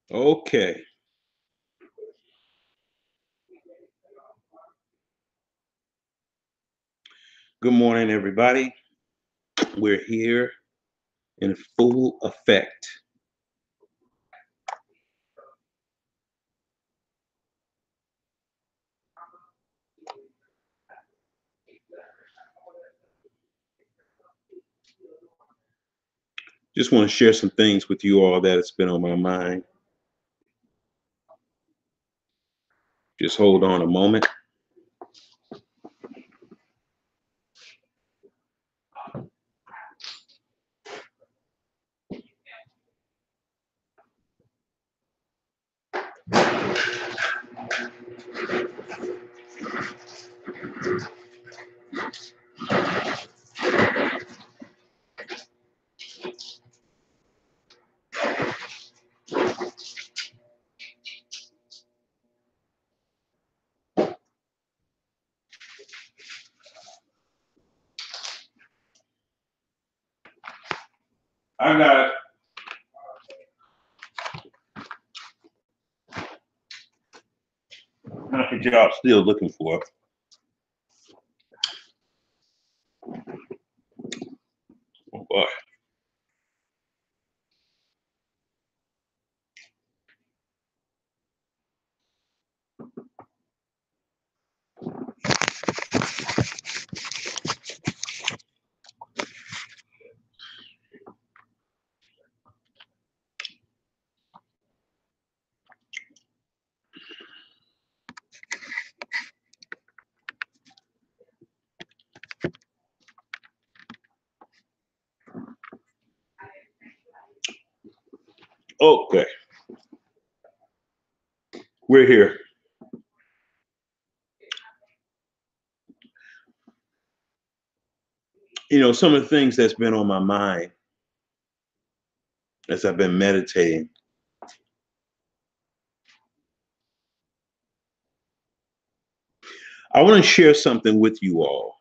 Okay. Good morning, everybody. We're here in full effect. Just want to share some things with you all that has been on my mind. Just hold on a moment. I got a job still looking for. Oh boy. Okay. We're here. Some of the things that's been on my mind as I've been meditating. I want to share something with you all.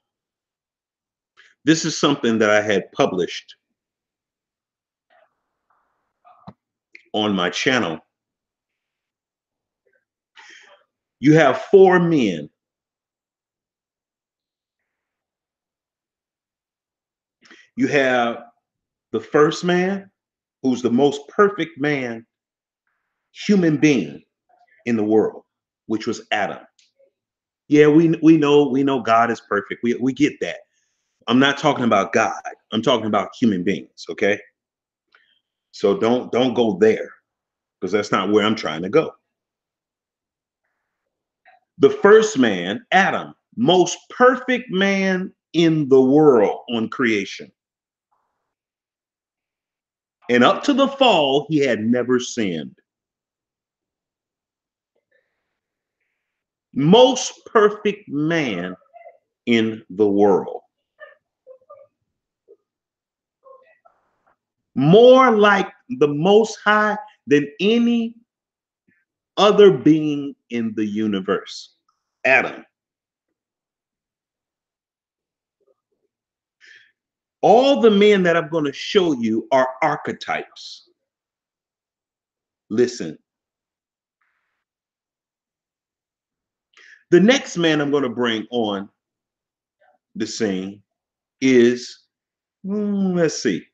This is something that I had published on my channel. You have four men. You have the first man, who's the most perfect man, human being in the world, which was Adam. Yeah, we know God is perfect. We get that. I'm not talking about God. I'm talking about human beings, okay? So don't go there because that's not where I'm trying to go. The first man, Adam, most perfect man in the world on creation. And up to the fall, he had never sinned. Most perfect man in the world. More like the Most High than any other being in the universe. Adam. All the men that I'm going to show you are archetypes. Listen. The next man I'm going to bring on the scene is, let's see.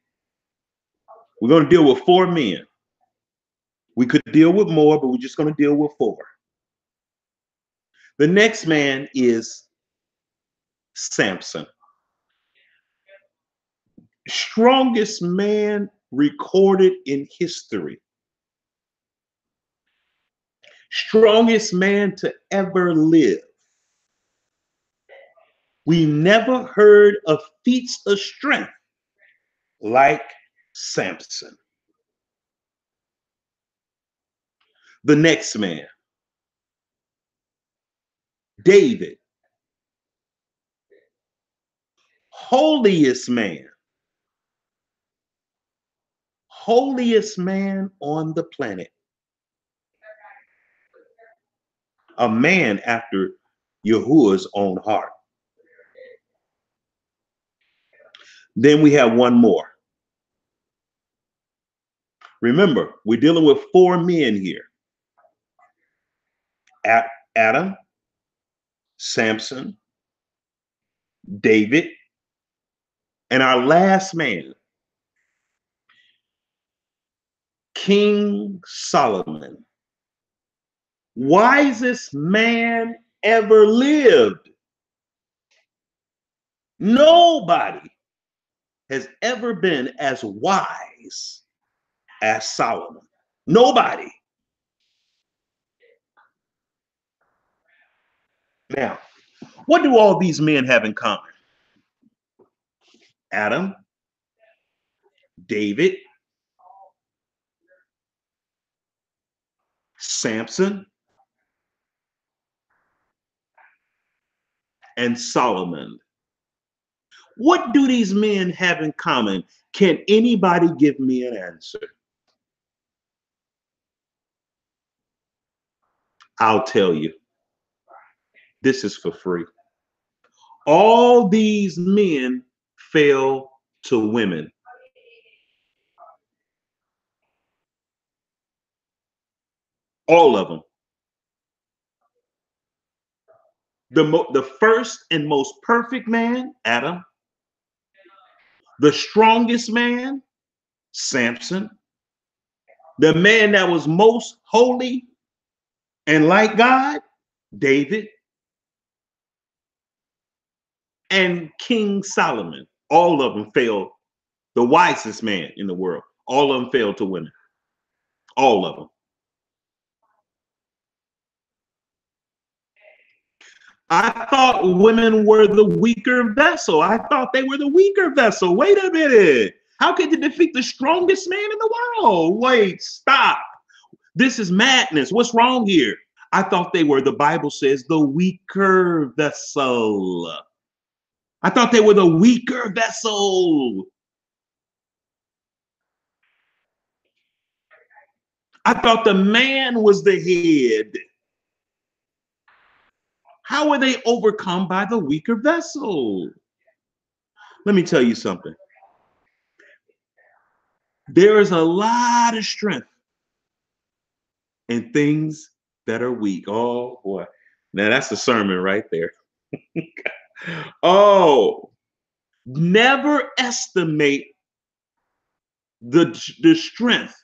We're going to deal with four men. We could deal with more, but we're just going to deal with four. The next man is Samson. Strongest man recorded in history. Strongest man to ever live. We never heard of feats of strength like Samson. The next man, David. Holiest man. Holiest man on the planet. A man after Yahuwah's own heart. Then we have one more. Remember, we're dealing with four men here. Adam, Samson, David, and our last man, King Solomon. Wisest man ever lived. Nobody has ever been as wise as Solomon. Nobody. Now, what do all these men have in common? Adam, David, Samson, and Solomon. What do these men have in common? Can anybody give me an answer? I'll tell you. This is for free. All these men fell to women. All of them. The first and most perfect man, Adam. The strongest man, Samson. The man that was most holy and like God, David. And King Solomon. All of them fell. The wisest man in the world. All of them fell to women. All of them. I thought women were the weaker vessel. I thought they were the weaker vessel. Wait a minute. How could you defeat the strongest man in the world? Wait, stop. This is madness. What's wrong here? I thought they were, the Bible says, the weaker vessel. I thought they were the weaker vessel. I thought the man was the head. How were they overcome by the weaker vessel? Let me tell you something. There is a lot of strength in things that are weak. Oh boy. Now that's the sermon right there. Oh, never estimate the strength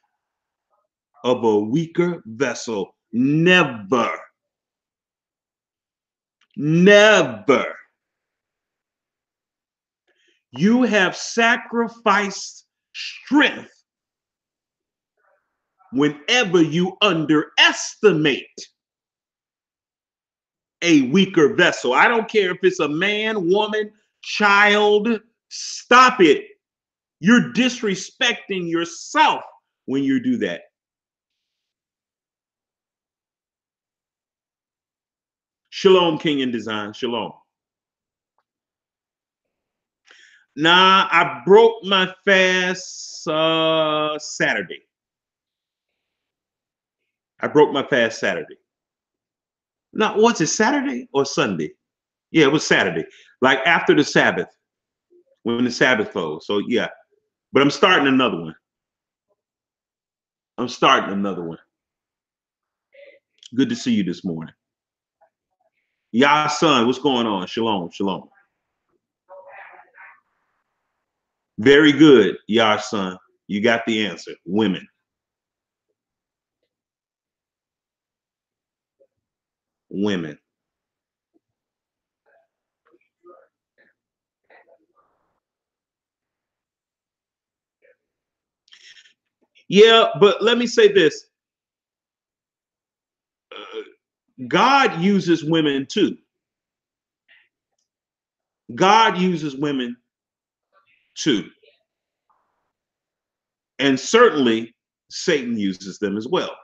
of a weaker vessel. Never. Never. You have sacrificed strength whenever you underestimate a weaker vessel. I don't care if it's a man, woman, child. Stop it. You're disrespecting yourself when you do that. Shalom, King in Design. Shalom. Nah, I broke my fast Saturday. I broke my fast Saturday. Now, what's it, Saturday or Sunday? Yeah, it was Saturday. Like after the Sabbath, when the Sabbath closed. So yeah, but I'm starting another one. I'm starting another one. Good to see you this morning. Yah son, what's going on? Shalom, shalom. Very good, Yah son. You got the answer. Women. Women. Yeah, but let me say this. God uses women too. God uses women too. And certainly Satan uses them as well.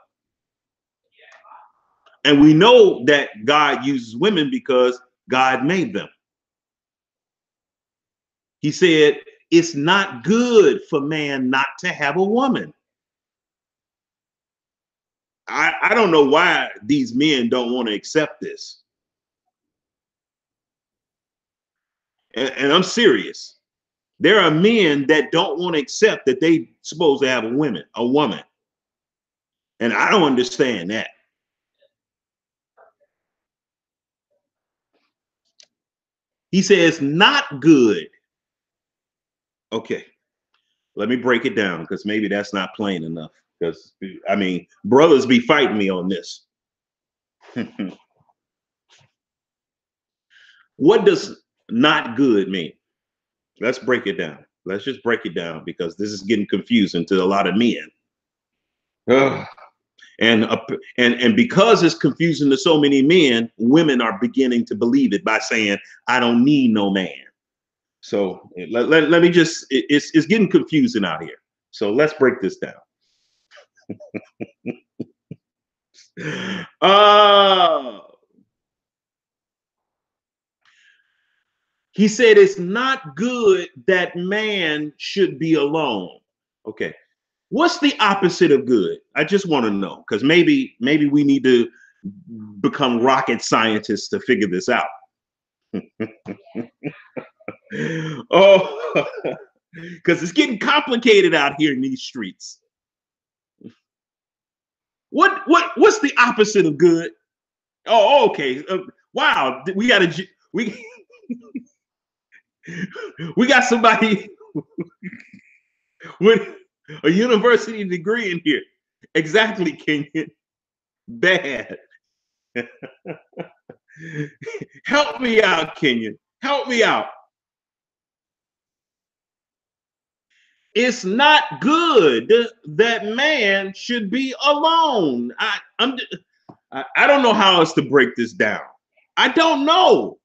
And we know that God uses women because God made them. He said, it's not good for man not to have a woman. I don't know why these men don't want to accept this. And I'm serious. There are men that don't want to accept that they supposed to have a woman. And I don't understand that. He says, not good. Okay, let me break it down because maybe that's not plain enough. Because, I mean, brothers be fighting me on this. What does not good mean? Let's break it down. Let's just break it down because this is getting confusing to a lot of men. Ugh. And because it's confusing to so many men, women are beginning to believe it by saying, I don't need no man. So let me just, it's getting confusing out here. So let's break this down. He said it's not good that man should be alone. Okay. What's the opposite of good? I just want to know because maybe we need to become rocket scientists to figure this out. Oh, because it's getting complicated out here in these streets. What's the opposite of good? Oh, okay. Wow, we got we got somebody with a university degree in here. Exactly, Kenyon. Bad. Help me out, Kenyon. Help me out. It's not good that man should be alone. I don't know how else to break this down. I don't know.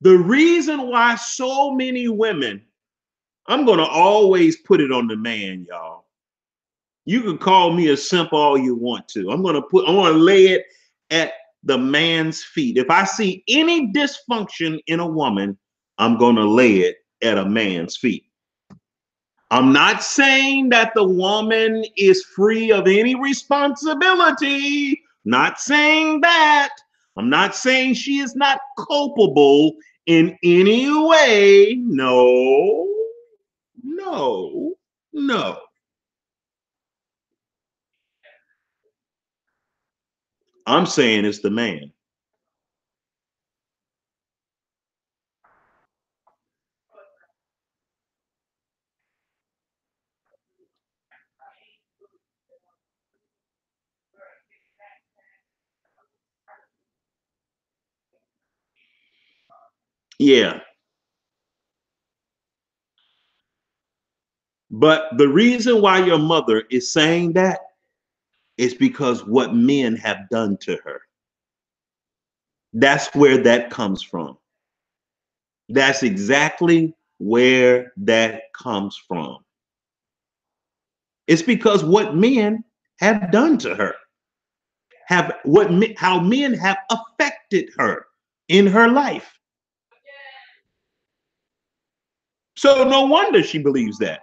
The reason why so many women, I'm going to always put it on the man, y'all. You can call me a simp all you want to. I'm going to lay it at the man's feet. If I see any dysfunction in a woman, I'm going to lay it at a man's feet. I'm not saying that the woman is free of any responsibility. Not saying that. I'm not saying she is not culpable in any way. No, no, no. I'm saying it's the man. Yeah. But the reason why your mother is saying that is because what men have done to her. That's where that comes from. That's exactly where that comes from. It's because what men have done to her, how men have affected her in her life. So no wonder she believes that.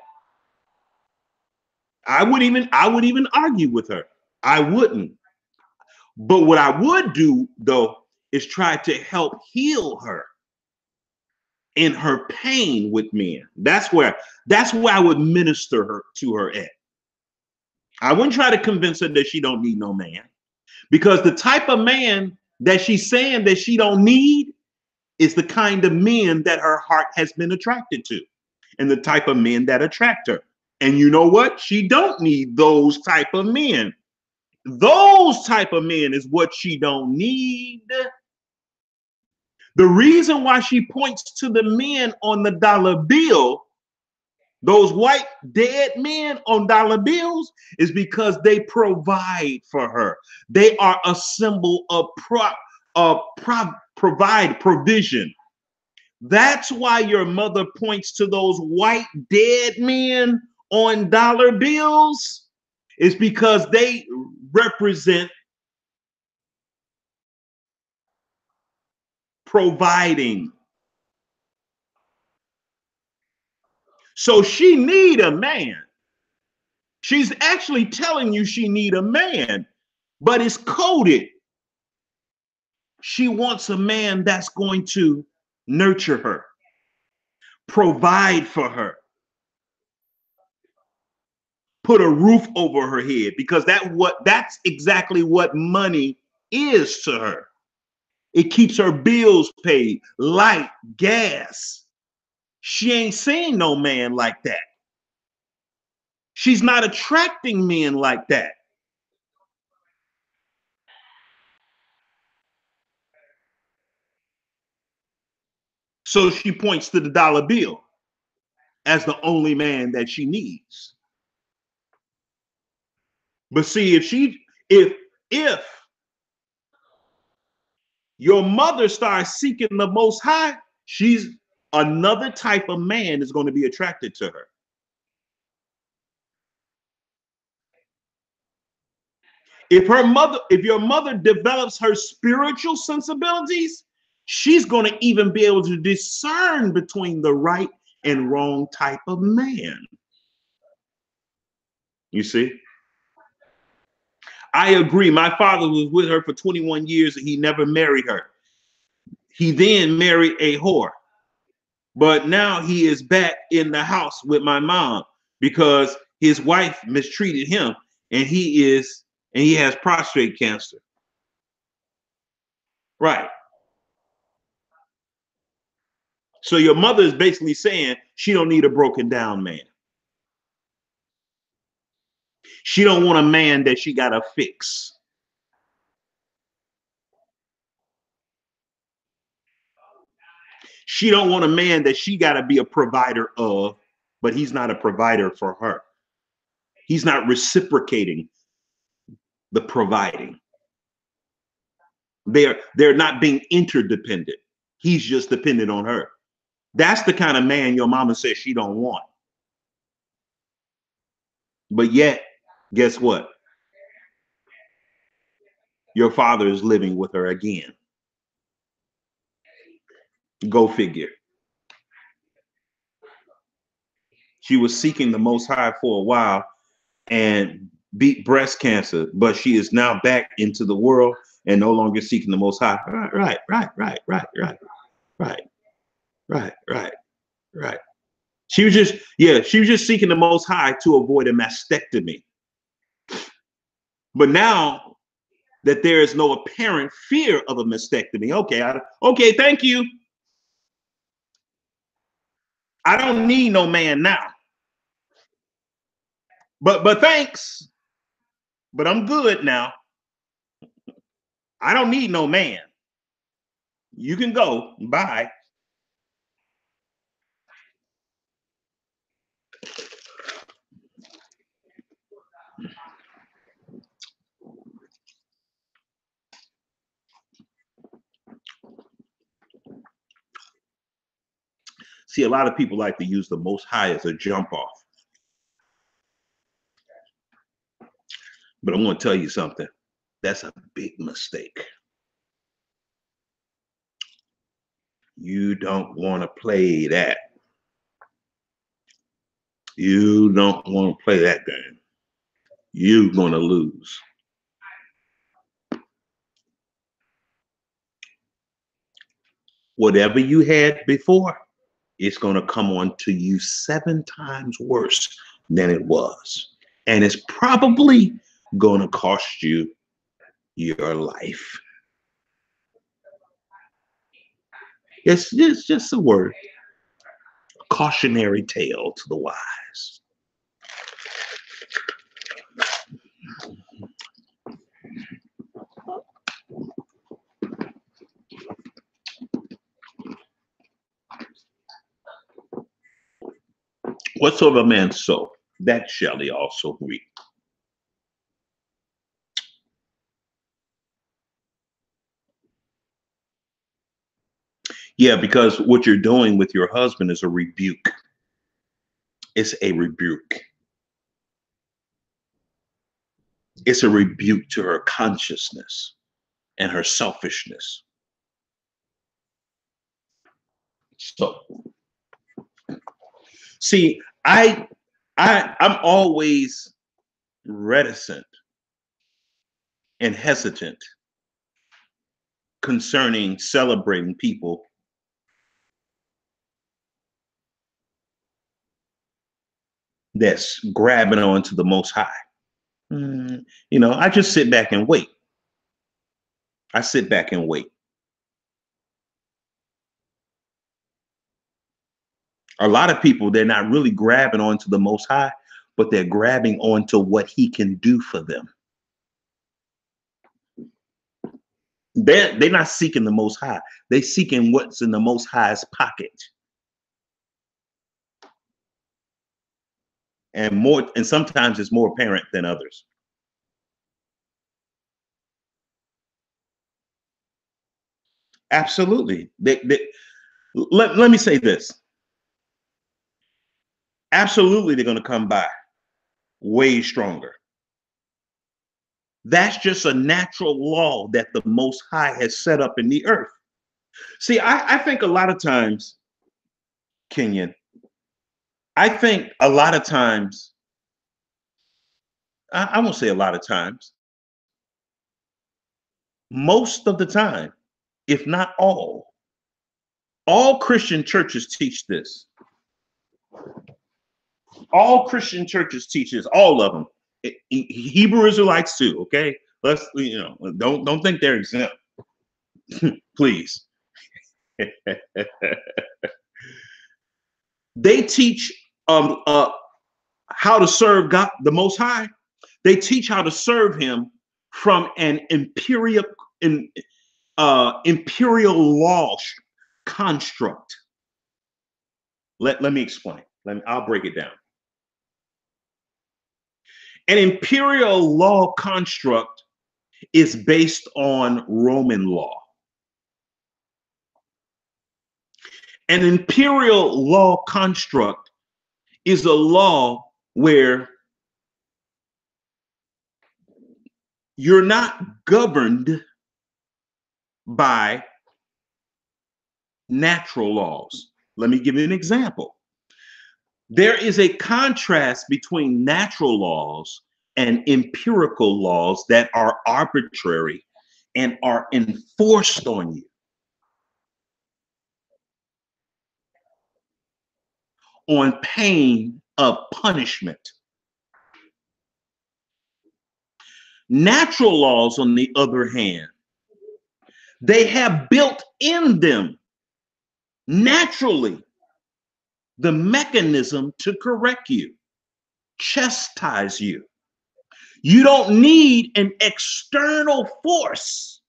I would even argue with her. I wouldn't. But what I would do though is try to help heal her in her pain with men. That's where I would minister her to her at. I wouldn't try to convince her that she don't need no man, because the type of man that she's saying that she don't need is the kind of men that her heart has been attracted to, and the type of men that attract her. And you know what? She don't need those type of men. Those type of men is what she don't need. The reason why she points to the men on the dollar bill, those white dead men on dollar bills, is because they provide for her. They are a symbol of provide provision. That's why your mother points to those white dead men on dollar bills, is because they represent providing. So she need a man. She's actually telling you she need a man, but it's coded. She wants a man that's going to nurture her, provide for her, put a roof over her head, because that's exactly what money is to her. It keeps her bills paid, light, gas. She ain't seen no man like that. She's not attracting men like that. So she points to the dollar bill as the only man that she needs. But see, if your mother starts seeking the Most High, she's another type of man is going to be attracted to her. If your mother develops her spiritual sensibilities, she's going to even be able to discern between the right and wrong type of man. You see? I agree. My father was with her for 21 years and he never married her. He then married a whore. But now he is back in the house with my mom because his wife mistreated him and he has prostate cancer. Right. So your mother is basically saying she don't need a broken down man. She don't want a man that she got to fix. She don't want a man that she got to be a provider of, but he's not a provider for her. He's not reciprocating the providing. They're not being interdependent. He's just dependent on her. That's the kind of man your mama says she don't want. But yet, guess what? Your father is living with her again. Go figure. She was seeking the Most High for a while and beat breast cancer, but she is now back into the world and no longer seeking the Most High. Right. She was just seeking the Most High to avoid a mastectomy. But now that there is no apparent fear of a mastectomy, okay, thank you. I don't need no man now. But thanks. But I'm good now. I don't need no man. You can go. Bye. See, a lot of people like to use the Most High as a jump off. But I'm going to tell you something. That's a big mistake. You don't want to play that. You don't want to play that game. You're going to lose. Whatever you had before, it's going to come on to you 7 times worse than it was. And it's probably going to cost you your life. It's just a word. A cautionary tale to the wise. Whatsoever a man sow, that shall he also reap. Yeah, because what you're doing with your husband is a rebuke. It's a rebuke. It's a rebuke to her consciousness and her selfishness. So, see, I'm always reticent and hesitant concerning celebrating people that's grabbing onto the Most High. I just sit back and wait. I sit back and wait. A lot of people, they're not really grabbing onto the Most High, but they're grabbing onto what he can do for them. They're not seeking the Most High. They're seeking what's in the Most High's pocket. And sometimes it's more apparent than others. Absolutely. Let me say this. Absolutely, they're going to come by way stronger. That's just a natural law that the Most High has set up in the earth. See, I think a lot of times, Kenyon, I think a lot of times, I won't say a lot of times, most of the time, if not all Christian churches teach this. All Christian churches teach this, all of them. Hebrew Israelites too, okay? Let's, don't think they're exempt. Please. They teach how to serve God, the Most High. They teach how to serve him from an imperial law construct. Let me explain. I'll break it down. An imperial law construct is based on Roman law. An imperial law construct is a law where you're not governed by natural laws. Let me give you an example. There is a contrast between natural laws and empirical laws that are arbitrary and are enforced on you. On pain of punishment. Natural laws, on the other hand, they have built in them naturally the mechanism to correct you, chastise you. You don't need an external force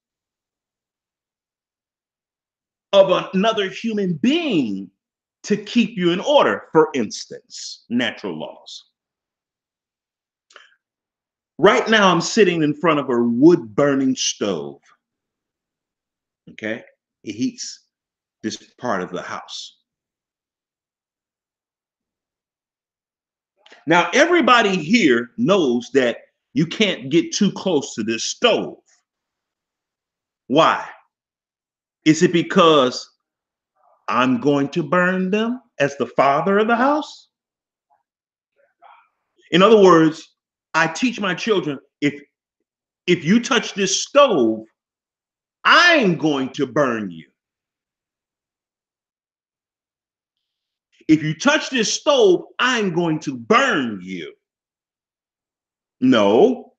of another human being to keep you in order. For instance, natural laws. Right now, I'm sitting in front of a wood-burning stove. Okay? It heats this part of the house. Now, everybody here knows that you can't get too close to this stove. Why? Is it because I'm going to burn them as the father of the house? In other words, I teach my children, if you touch this stove, I'm going to burn you. If you touch this stove, I'm going to burn you. No.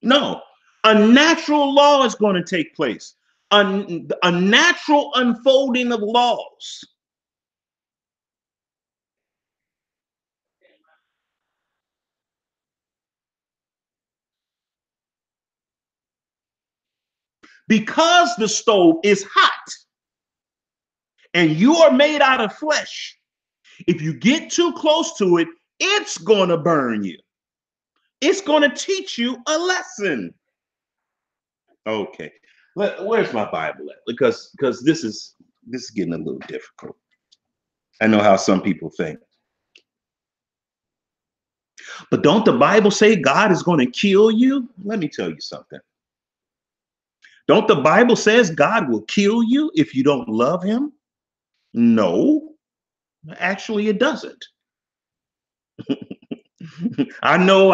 A natural law is going to take place. A natural unfolding of laws. Because the stove is hot and you are made out of flesh, if you get too close to it, it's going to burn you. It's going to teach you a lesson. Okay. Where's my Bible at? Because this is getting a little difficult. I know how some people think. But don't the Bible say God is going to kill you? Let me tell you something. Don't the Bible says God will kill you if you don't love him? No, actually it doesn't. I know.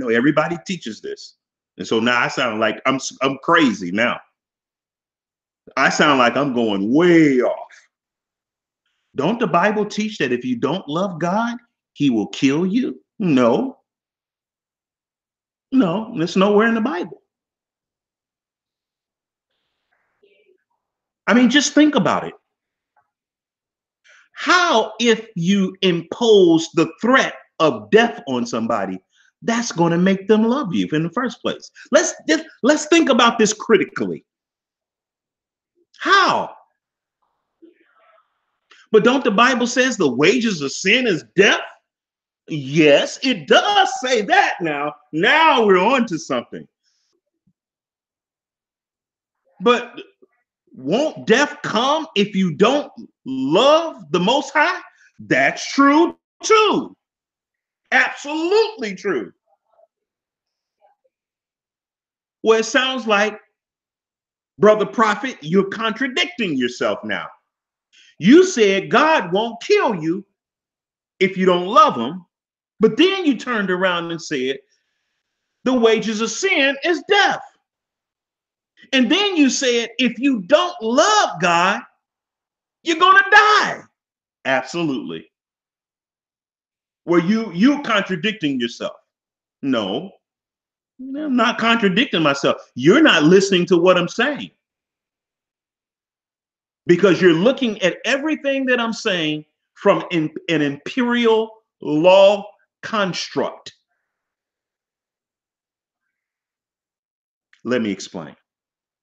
Everybody teaches this. And so now I sound like I'm crazy now. I sound like I'm going way off. Don't the Bible teach that if you don't love God, he will kill you? No, no, it's nowhere in the Bible. I mean, just think about it. How, if you impose the threat of death on somebody, that's going to make them love you in the first place? Let's think about this critically. How? But don't the Bible says the wages of sin is death? Yes, it does say that now. Now we're on to something. But won't death come if you don't love the Most High? That's true too. Absolutely true. Well, it sounds like, Brother Prophet, you're contradicting yourself now. You said God won't kill you if you don't love him, but then you turned around and said the wages of sin is death. And then you said if you don't love God, you're going to die. Absolutely. Well, you contradicting yourself. No, I'm not contradicting myself. You're not listening to what I'm saying, because you're looking at everything that I'm saying from an imperial law construct. Let me explain.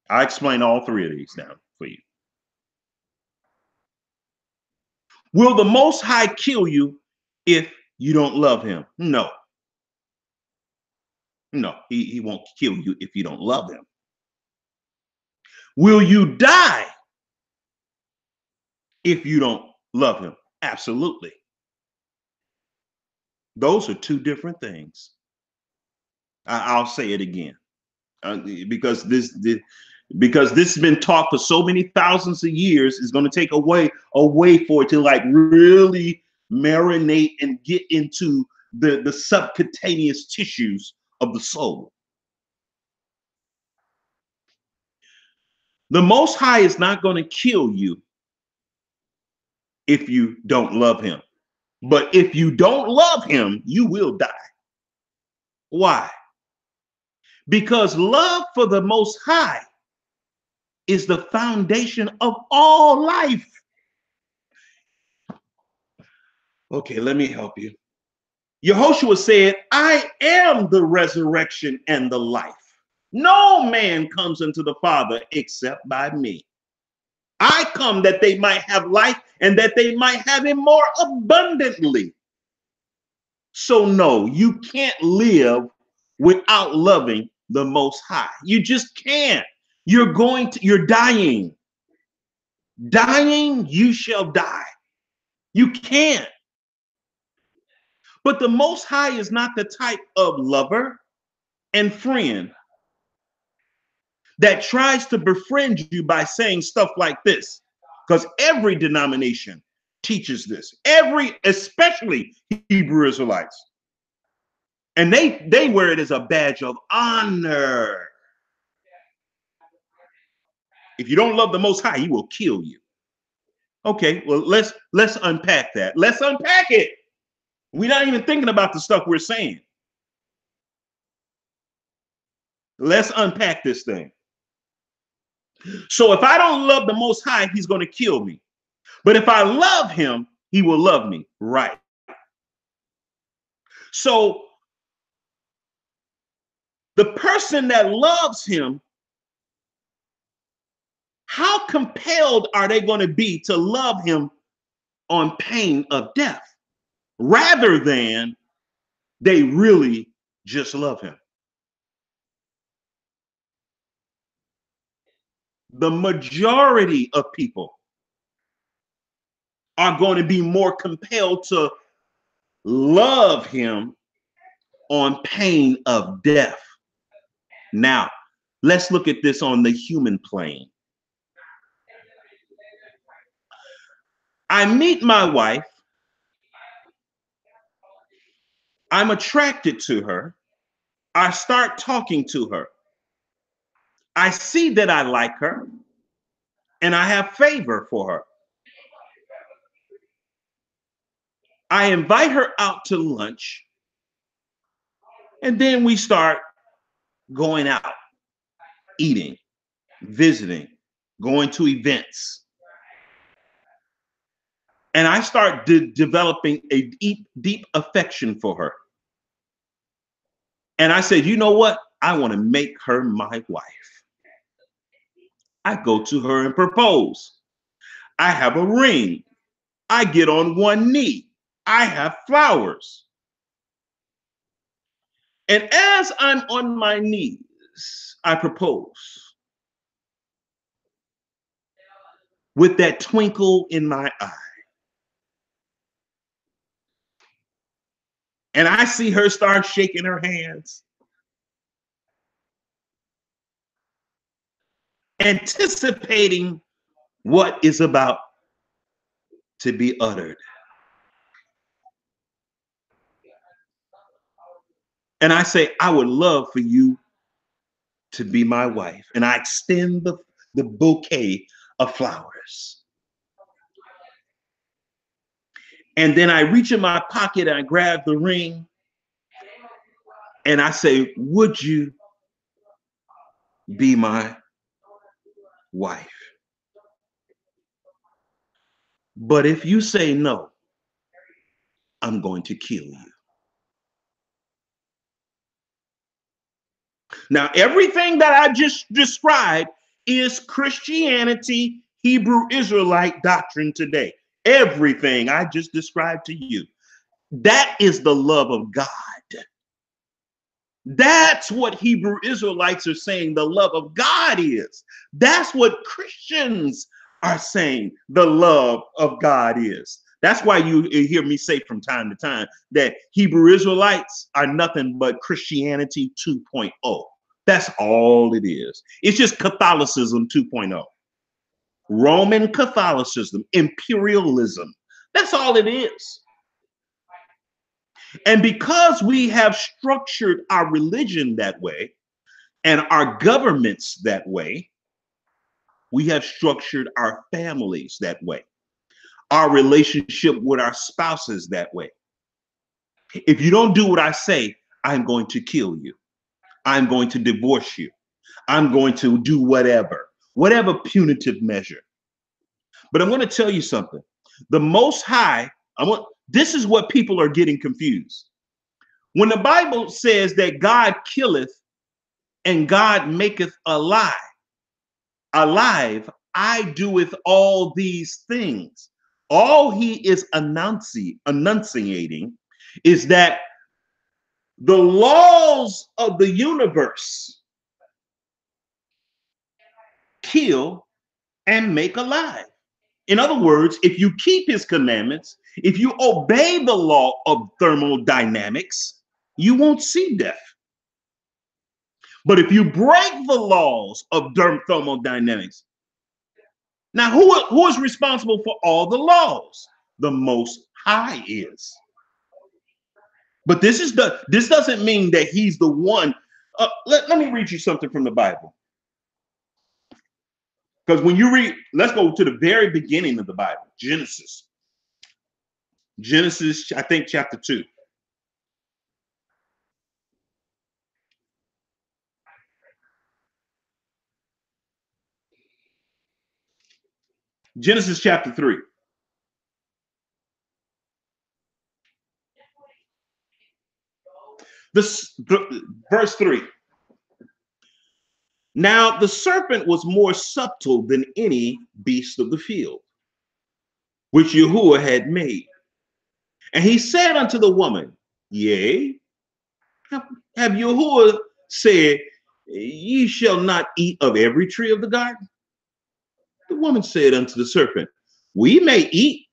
I explain all three of these now for you. Will the Most High kill you if you don't love him? No. No, he won't kill you if you don't love him. Will you die if you don't love him? Absolutely. Those are two different things. I'll say it again, because because this has been taught for so many thousands of years. Is going to take a way for it to like really marinate and get into the subcutaneous tissues of the soul. The Most High is not going to kill you if you don't love him. But if you don't love him, you will die. Why? Because love for the Most High is the foundation of all life. Okay, let me help you. Yehoshua said, I am the resurrection and the life. No man comes unto the Father except by me. I come that they might have life and that they might have it more abundantly. So no, you can't live without loving the Most High. You just can't. You're dying. Dying, you shall die. You can't. But the Most High is not the type of lover and friend that tries to befriend you by saying stuff like this, because every denomination teaches this, especially Hebrew Israelites. And they wear it as a badge of honor. If you don't love the Most High, he will kill you. Okay, well, let's unpack that. Let's unpack it. We're not even thinking about the stuff we're saying. Let's unpack this thing. So if I don't love the Most High, he's going to kill me. But if I love him, he will love me. Right. So the person that loves him, how compelled are they going to be to love him on pain of death, rather than they really just love him? The majority of people are going to be more compelled to love him on pain of death. Now, let's look at this on the human plane. I meet my wife. I'm attracted to her. I start talking to her. I see that I like her and I have favor for her. I invite her out to lunch, and then we start going out, eating, visiting, going to events. And I start developing a deep affection for her. And I said, you know what? I want to make her my wife. I go to her and propose. I have a ring. I get on one knee. I have flowers. And as I'm on my knees, I propose with that twinkle in my eye. And I see her start shaking her hands, anticipating what is about to be uttered. And I say, I would love for you to be my wife. And I extend the bouquet of flowers. And then I reach in my pocket and I grab the ring. And I say, would you be my wife? But if you say no, I'm going to kill you. Now, everything that I just described is Christianity, Hebrew Israelite doctrine today. Everything I just described to you. That is the love of God. That's what Hebrew Israelites are saying the love of God is. That's what Christians are saying the love of God is. That's why you hear me say from time to time that Hebrew Israelites are nothing but Christianity 2.0. That's all it is. It's just Catholicism 2.0. Roman Catholicism, imperialism. That's all it is. And because we have structured our religion that way and our governments that way, we have structured our families that way, our relationship with our spouses that way. If you don't do what I say, I'm going to kill you. I'm going to divorce you. I'm going to do whatever punitive measure. But I'm going to tell you something. The Most High, this is what people are getting confused. When the Bible says that God killeth and God maketh alive, I doeth all these things. All he is enunciating is that the laws of the universe kill and make alive. In other words, if you keep his commandments, if you obey the law of thermodynamics, you won't see death. But if you break the laws of thermodynamics, now who is responsible for all the laws? The Most High is. But this doesn't mean that he's the one. Let me read you something from the Bible. Because when you read, let's go to the very beginning of the Bible, Genesis. Genesis, I think, chapter 2. Genesis chapter 3. Verse 3. Now the serpent was more subtle than any beast of the field, which Yahuwah had made. And he said unto the woman, yea, have Yahuwah said, ye shall not eat of every tree of the garden? The woman said unto the serpent, we may eat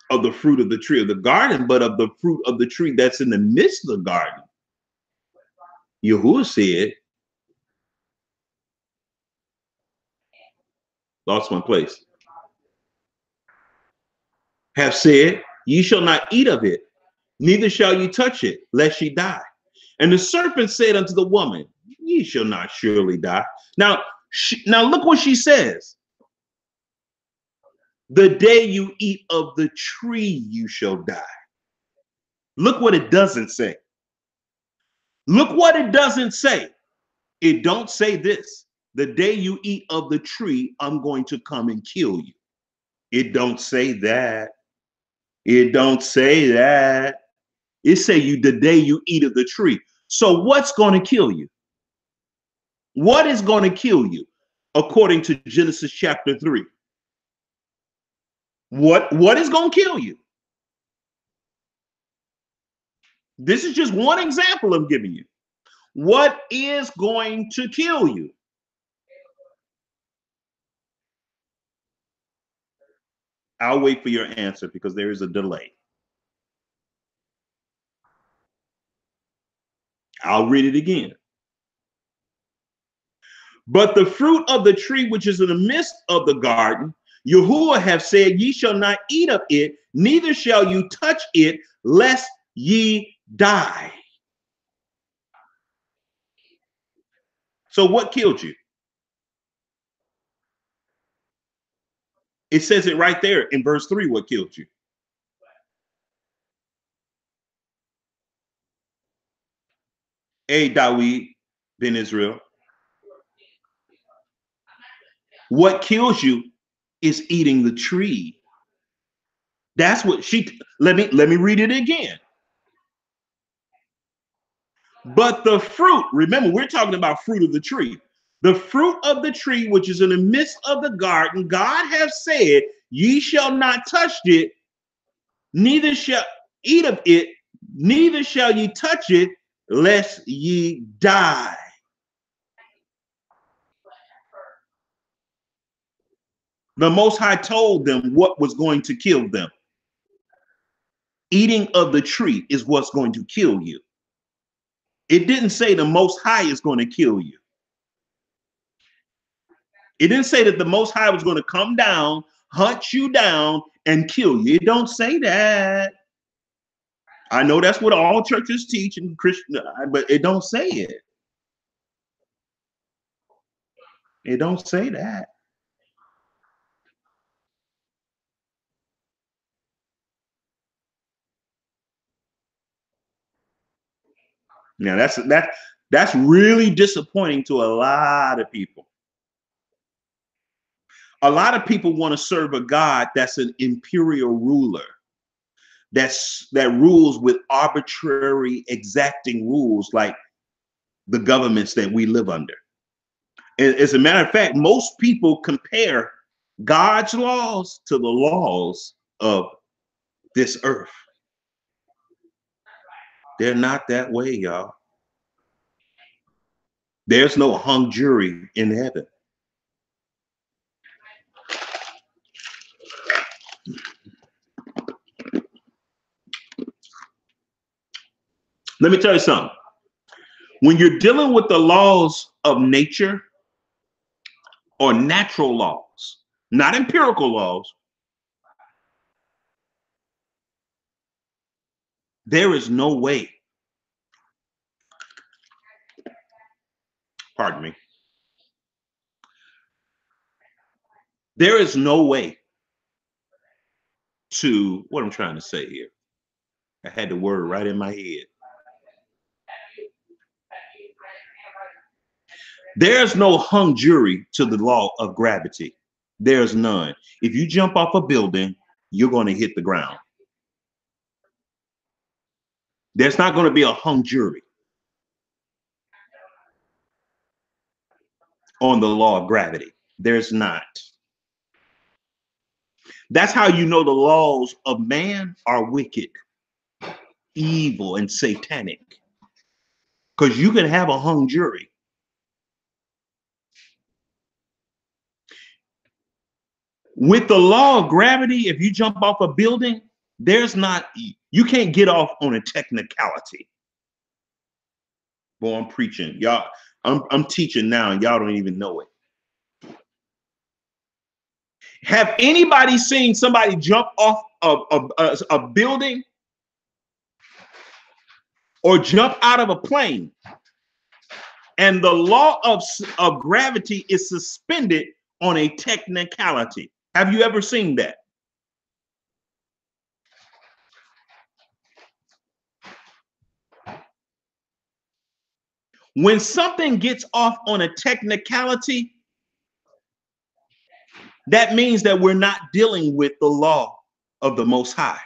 of the fruit of the tree of the garden, but of the fruit of the tree that's in the midst of the garden, Yahuwah said, lost my place, have said, ye shall not eat of it, neither shall you touch it, lest ye die. And the serpent said unto the woman, ye shall not surely die. Now look what she says. The day you eat of the tree, you shall die. Look what it doesn't say. Look what it doesn't say. It don't say this. The day you eat of the tree, I'm going to come and kill you. It don't say that. It don't say that. It say you the day you eat of the tree. So what's going to kill you? What is going to kill you? According to Genesis chapter 3. What is going to kill you? This is just one example I'm giving you. What is going to kill you? I'll wait for your answer because there is a delay. I'll read it again. But the fruit of the tree which is in the midst of the garden, Yahuwah have said, ye shall not eat of it, neither shall you touch it, lest ye die. So what killed you? It says it right there in verse 3, what killed you? Hey, Dawid ben Israel. What kills you is eating the tree. That's what let me read it again. But the fruit, remember, we're talking about fruit of the tree. The fruit of the tree, which is in the midst of the garden, God hath said, ye shall not touch it, neither shall eat of it, neither shall ye touch it, lest ye die. The Most High told them what was going to kill them. Eating of the tree is what's going to kill you. It didn't say the Most High is going to kill you. It didn't say that the Most High was going to come down, hunt you down, and kill you. It don't say that. I know that's what all churches teach and Christian, but it don't say it. It don't say that. Now that's really disappointing to a lot of people. A lot of people want to serve a God that's an imperial ruler, that rules with arbitrary, exacting rules like the governments that we live under. And as a matter of fact, most people compare God's laws to the laws of this earth. They're not that way, y'all. There's no hung jury in heaven. Let me tell you something. When you're dealing with the laws of nature or natural laws, not empirical laws, there is no way, pardon me, there is no way to, what I'm trying to say here, I had the word right in my head. There's no hung jury to the law of gravity. There's none. If you jump off a building, you're going to hit the ground. There's not going to be a hung jury on the law of gravity. There's not. That's how you know the laws of man are wicked, evil, and satanic. Because you can have a hung jury. With the law of gravity, if you jump off a building, you can't get off on a technicality. Boy, I'm preaching. Y'all, I'm teaching now and y'all don't even know it. Have anybody seen somebody jump off a building or jump out of a plane, and the law of gravity is suspended on a technicality. Have you ever seen that? When something gets off on a technicality, that means that we're not dealing with the law of the Most High.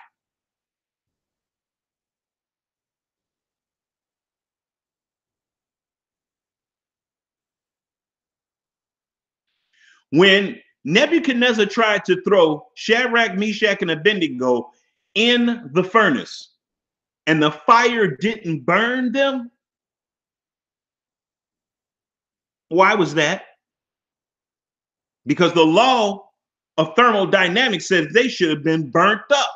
When Nebuchadnezzar tried to throw Shadrach, Meshach, and Abednego in the furnace, and the fire didn't burn them, why was that? Because the law of thermodynamics says they should have been burnt up.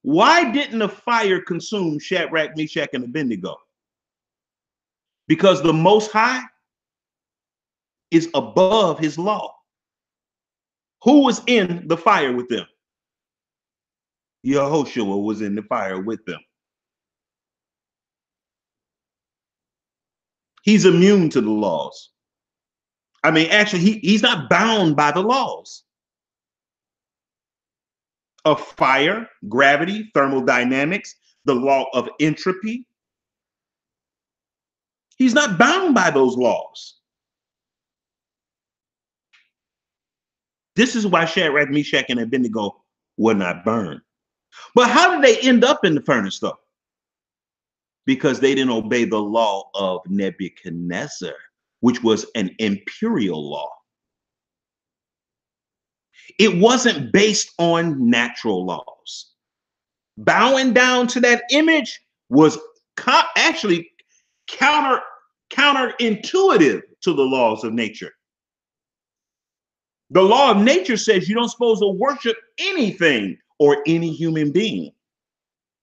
Why didn't the fire consume Shadrach, Meshach, and Abednego? Because the Most High is above his law. Who was in the fire with them? Yehoshua was in the fire with them. He's immune to the laws. I mean, actually, he's not bound by the laws of fire, gravity, thermodynamics, the law of entropy. He's not bound by those laws. This is why Shadrach, Meshach, and Abednego were not burned. But how did they end up in the furnace, though? Because they didn't obey the law of Nebuchadnezzar, which was an imperial law. It wasn't based on natural laws. Bowing down to that image was actually counterintuitive to the laws of nature. The law of nature says you don't supposed to worship anything or any human being.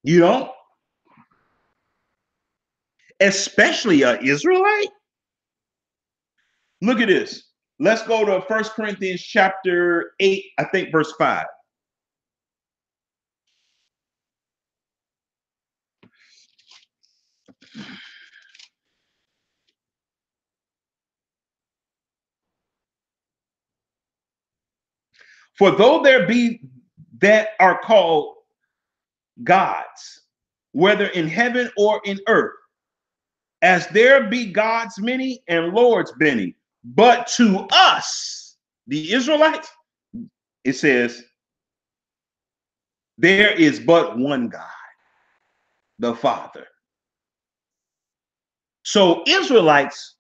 You don't, especially an Israelite. Look at this. Let's go to 1 Corinthians chapter 8, I think verse 5. For though there be that are called gods, whether in heaven or in earth, as there be gods many and lords many, but to us, the Israelites, it says, there is but one God, the Father. So Israelites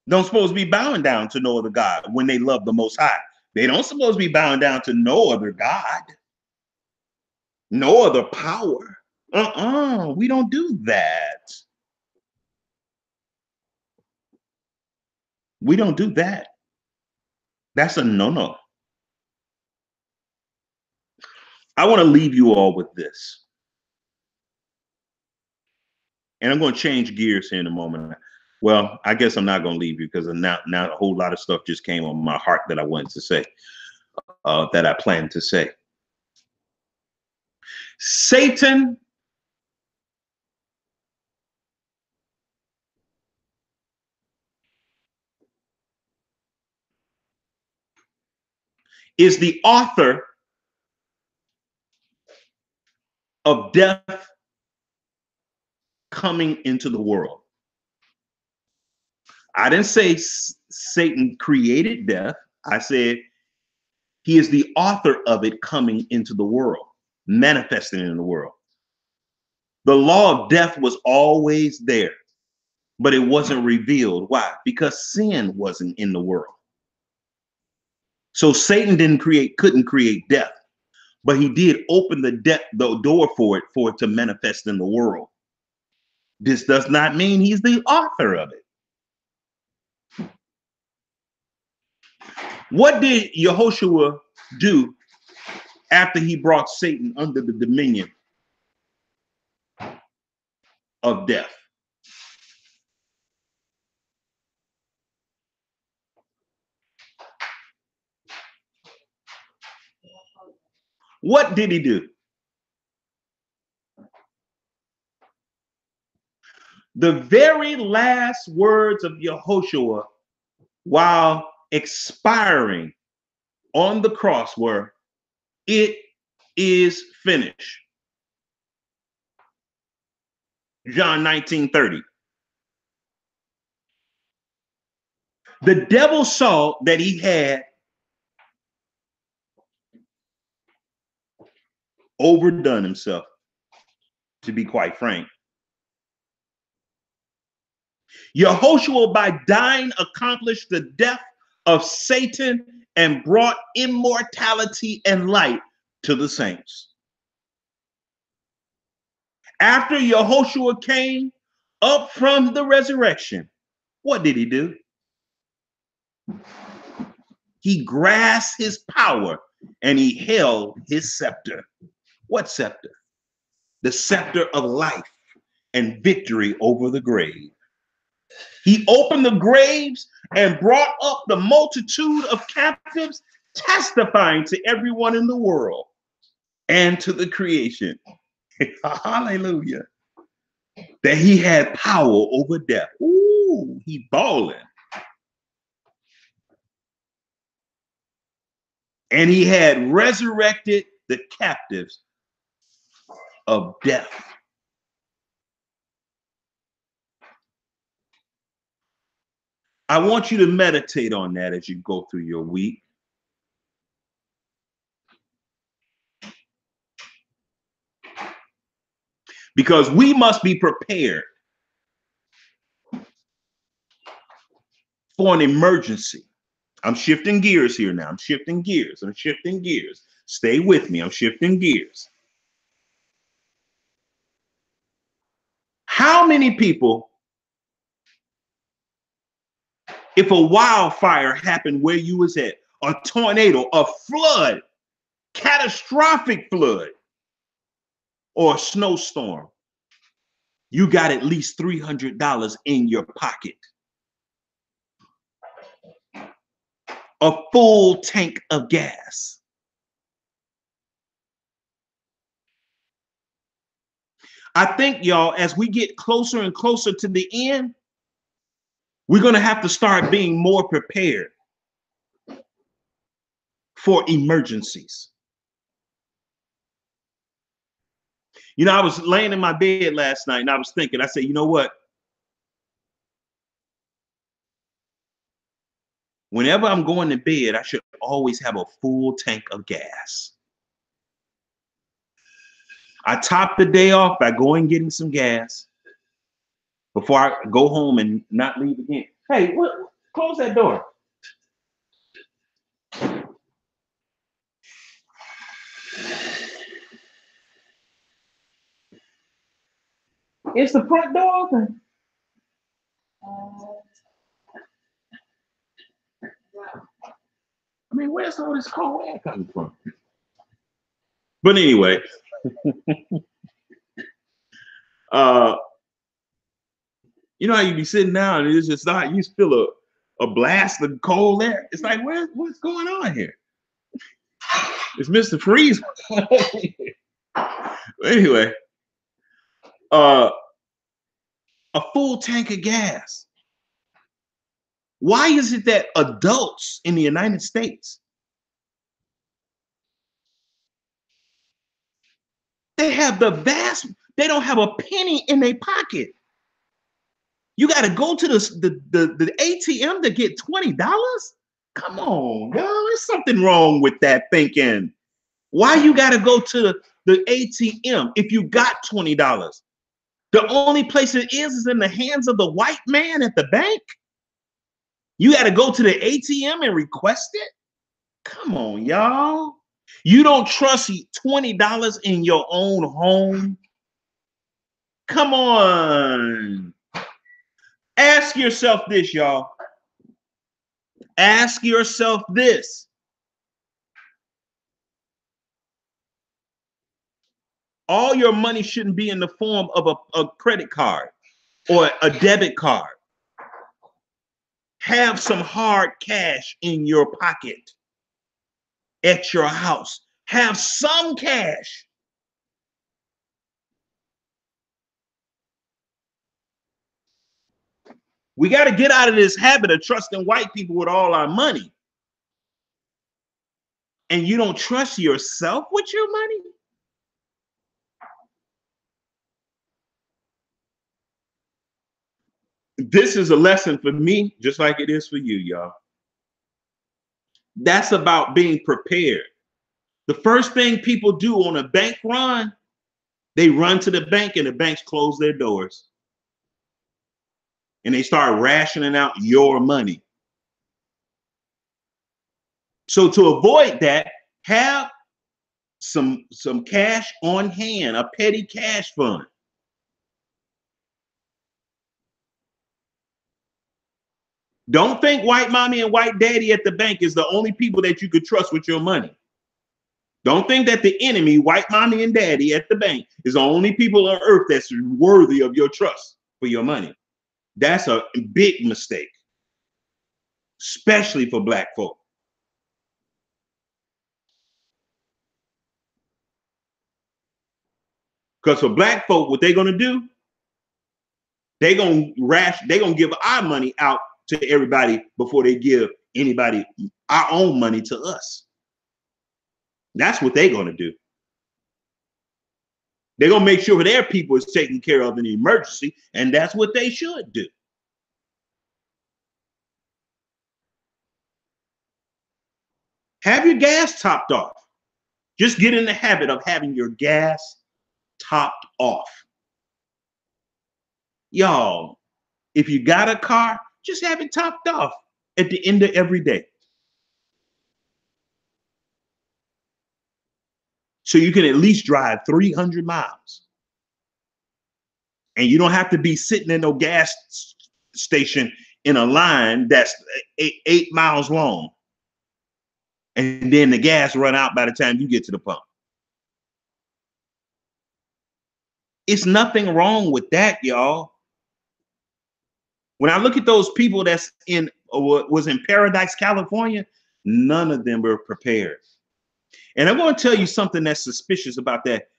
don't supposed to be bowing down to no other God when they love the Most High. They don't supposed to be bowing down to no other God, no other power. We don't do that. We don't do that. That's a no-no. I want to leave you all with this. And I'm going to change gears here in a moment. Well, I guess I'm not going to leave you because now a whole lot of stuff just came on my heart that I wanted to say, that I planned to say. Satan is the author of death coming into the world. I didn't say Satan created death. I said he is the author of it coming into the world, manifesting in the world. The law of death was always there, but it wasn't revealed. Why? Because sin wasn't in the world. So Satan couldn't create death, but he did open the door for it to manifest in the world. This does not mean he's the author of it. What did Yehoshua do after he brought Satan under the dominion of death? What did he do? The very last words of Yehoshua while expiring on the cross were, "It is finished." John 19:30. The devil saw that he had overdone himself, to be quite frank. Yehoshua, by dying, accomplished the death of Satan and brought immortality and light to the saints. After Yehoshua came up from the resurrection, what did he do? He grasped his power and he held his scepter. What scepter? The scepter of life and victory over the grave. He opened the graves and brought up the multitude of captives, testifying to everyone in the world and to the creation. Hallelujah. That he had power over death. Ooh, he balling. And he had resurrected the captives of death. I want you to meditate on that as you go through your week. Because we must be prepared for an emergency. I'm shifting gears here now. I'm shifting gears. Stay with me. I'm shifting gears. How many people, if a wildfire happened where you was at, a tornado, a flood, catastrophic flood, or a snowstorm, you got at least $300 in your pocket. A full tank of gas. I think, y'all, as we get closer and closer to the end, we're going to have to start being more prepared for emergencies. You know, I was laying in my bed last night and I was thinking, I said, you know what? Whenever I'm going to bed, I should always have a full tank of gas. I top the day off by going and getting some gas before I go home and not leave again. Hey, close that door. Is the front door open? I mean, where's all this cold air coming from? But anyway, you know how you be sitting down and it's just not, you feel a blast of cold air. It's like, what's going on here? It's Mr. Freeze. Anyway, a full tank of gas. Why is it that adults in the United States, they don't have a penny in their pocket? You got to go to the ATM to get $20? Come on, girl. There's something wrong with that thinking. Why you got to go to the ATM if you got $20? The only place it is in the hands of the white man at the bank. You got to go to the ATM and request it? Come on, y'all. You don't trust $20 in your own home? Come on. Ask yourself this, y'all. Ask yourself this. All your money shouldn't be in the form of a credit card or a debit card. Have some hard cash in your pocket at your house. Have some cash. We got to get out of this habit of trusting white people with all our money. And you don't trust yourself with your money? This is a lesson for me, just like it is for you, y'all. That's about being prepared. The first thing people do on a bank run, they run to the bank and the banks close their doors. And they start rationing out your money. So to avoid that, have some cash on hand, a petty cash fund. Don't think white mommy and white daddy at the bank is the only people that you could trust with your money. Don't think that the enemy, white mommy and daddy at the bank, is the only people on earth that's worthy of your trust for your money. That's a big mistake, especially for black folk. Because for black folk, what they're gonna do, they're gonna give our money out to everybody before they give anybody our own money to us. That's what they're gonna do. They're gonna make sure their people is taken care of in an emergency, and that's what they should do. Have your gas topped off. Just get in the habit of having your gas topped off. Y'all, if you got a car, just have it topped off at the end of every day. So you can at least drive 300 miles. And you don't have to be sitting in no gas station in a line that's 8 miles long. And then the gas run out by the time you get to the pump. It's nothing wrong with that, y'all. When I look at those people that's was in Paradise, California, none of them were prepared. And I'm going to tell you something that's suspicious about that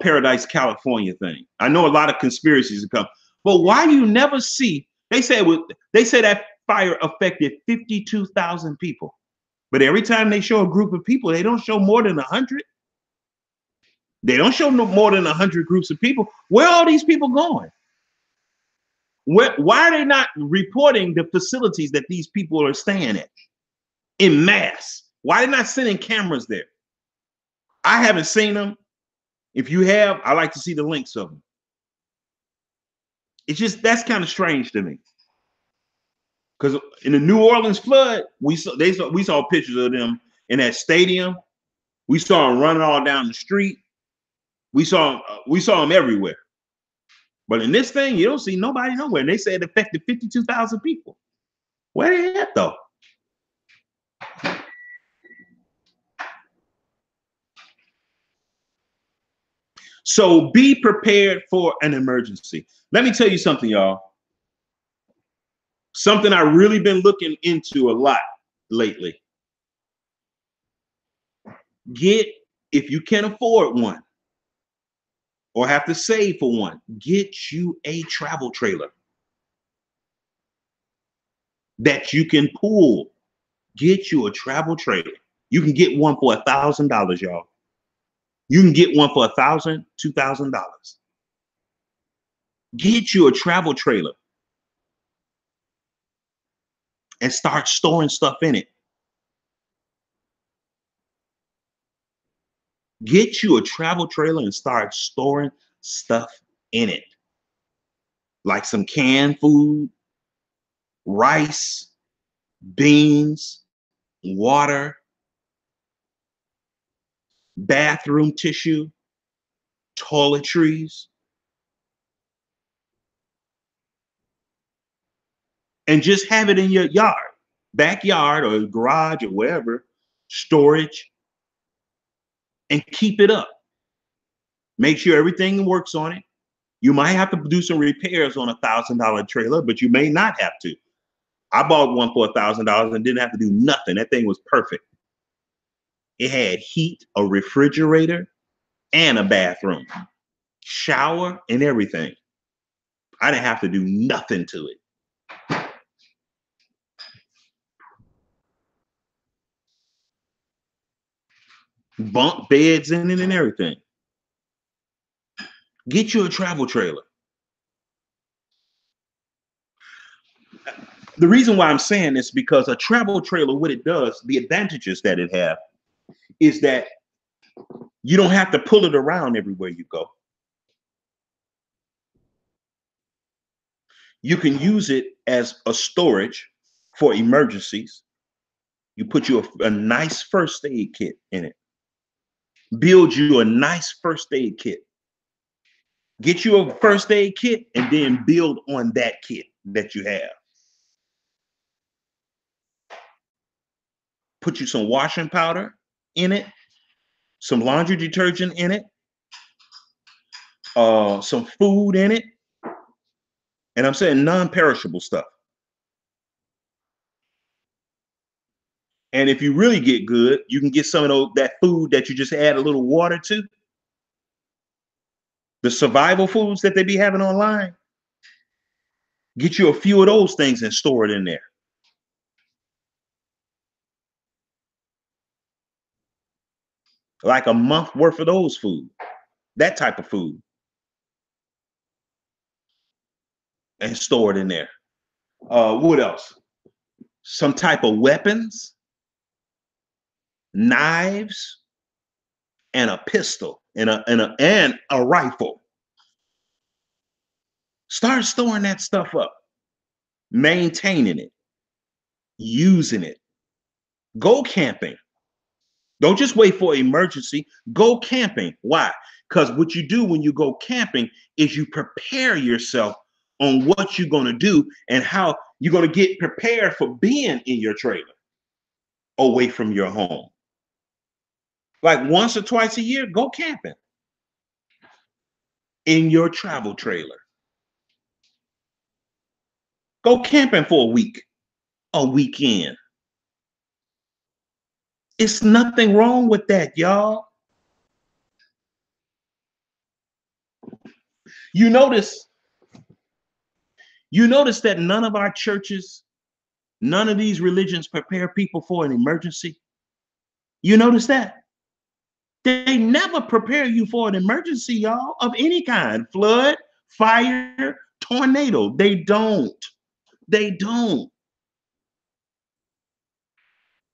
Paradise, California thing. I know a lot of conspiracies have come, but why do you never see? They say that fire affected 52,000 people, but every time they show a group of people, they don't show more than 100. They don't show no more than 100 groups of people. Where are all these people going? Why are they not reporting the facilities that these people are staying at in mass? Why are they not sending cameras there? I haven't seen them. If you have, I like to see the links of them. It's just, that's kind of strange to me. Because in the New Orleans flood, we saw pictures of them in that stadium. We saw them running all down the street. We saw them everywhere. But in this thing, you don't see nobody nowhere. And they said it affected 52,000 people. Where they at though? So be prepared for an emergency. Let me tell you something, y'all. Something I've really been looking into a lot lately. If you can afford one or have to save for one, get you a travel trailer that you can pull. Get you a travel trailer. You can get one for $1,000, y'all. You can get one for $1,000, $2,000. Get you a travel trailer and start storing stuff in it. Get you a travel trailer and start storing stuff in it. Like some canned food, rice, beans, water, bathroom tissue, toiletries. And just have it in your yard, backyard or garage or wherever, storage, and keep it up. Make sure everything works on it. You might have to do some repairs on a $1,000 trailer, but you may not have to. I bought one for $1,000 and didn't have to do nothing. That thing was perfect. It had heat, a refrigerator, and a bathroom, shower, and everything. I didn't have to do nothing to it. Bunk beds in it and everything. Get you a travel trailer. The reason why I'm saying this because a travel trailer, what it does, the advantages that it have is that you don't have to pull it around everywhere you go. You can use it as a storage for emergencies. You put you a nice first aid kit in it. Build you a nice first aid kit. Get you a first aid kit and then build on that kit that you have. Put you some washing powder in it, some laundry detergent in it, some food in it. And I'm saying non-perishable stuff. And if you really get good, you can get some of that food that you just add a little water to. The survival foods that they be having online. Get you a few of those things and store it in there. Like a month worth of those food. That type of food. And store it in there. What else? Some type of weapons, knives, and a pistol, and a rifle. Start storing that stuff up, maintaining it, using it. Go camping. Don't just wait for emergency. Go camping. Why? Because what you do when you go camping is you prepare yourself on what you're going to do and how you're going to get prepared for being in your trailer away from your home. Like once or twice a year, go camping in your travel trailer. Go camping for a weekend. It's nothing wrong with that, y'all. You notice that none of our churches, none of these religions prepare people for an emergency. You notice that? They never prepare you for an emergency, y'all, of any kind. Flood, fire, tornado. They don't. They don't.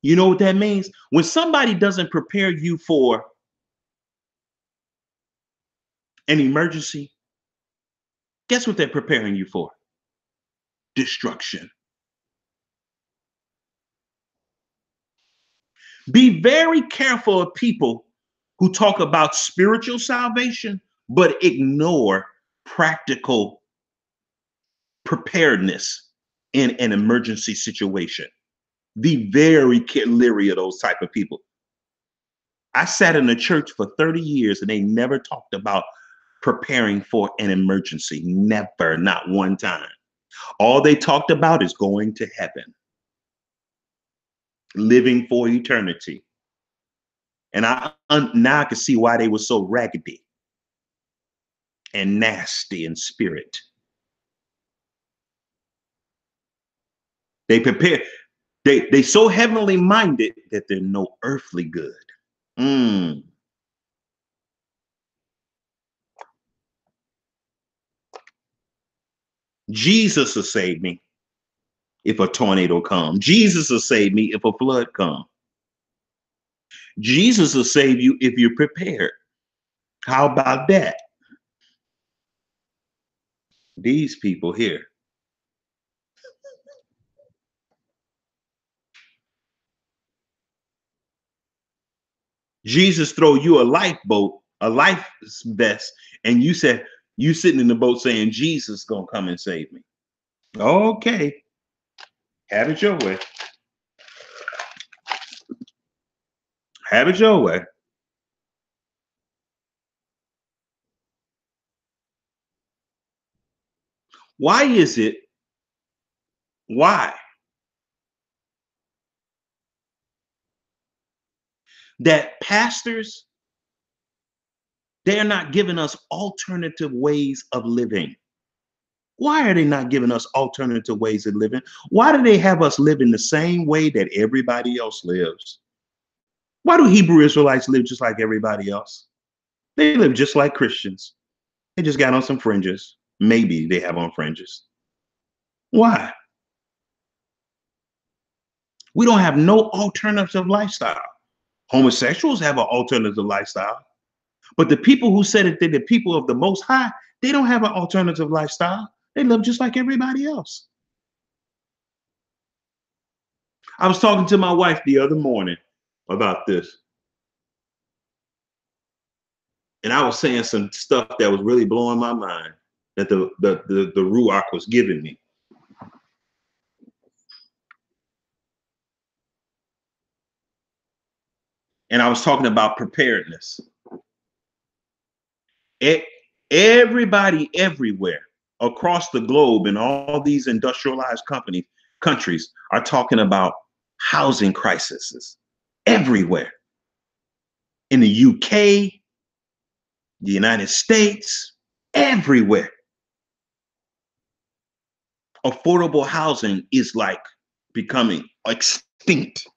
You know what that means? When somebody doesn't prepare you for an emergency, guess what they're preparing you for? Destruction. Be very careful of people who talk about spiritual salvation, but ignore practical preparedness in an emergency situation. Be very leery of those type of people. I sat in a church for 30 years and they never talked about preparing for an emergency. Never, not one time. All they talked about is going to heaven, living for eternity. And now I can see why they were so raggedy and nasty in spirit. They prepare, they so heavenly minded that they're no earthly good. Jesus will save me if a tornado comes. Jesus will save me if a flood comes. Jesus will save you if you're prepared. How about that? These people here. Jesus throw you a lifeboat, a life vest, and you said you sitting in the boat saying Jesus gonna come and save me. Okay, have it your way. Have it your way. Why is it? Why? that pastors, they're not giving us alternative ways of living. Why are they not giving us alternative ways of living? Why do they have us living the same way that everybody else lives? Why do Hebrew Israelites live just like everybody else? They live just like Christians. They just got on some fringes. Maybe they have on fringes. Why? We don't have no alternative lifestyle. Homosexuals have an alternative lifestyle. But the people who said that they're the people of the Most High, they don't have an alternative lifestyle. They live just like everybody else. I was talking to my wife the other morning about this. And I was saying some stuff that was really blowing my mind that the Ruach was giving me. And I was talking about preparedness. Everybody everywhere across the globe in all these industrialized countries are talking about housing crises everywhere. In the UK, the United States, everywhere. Affordable housing is like becoming extinct.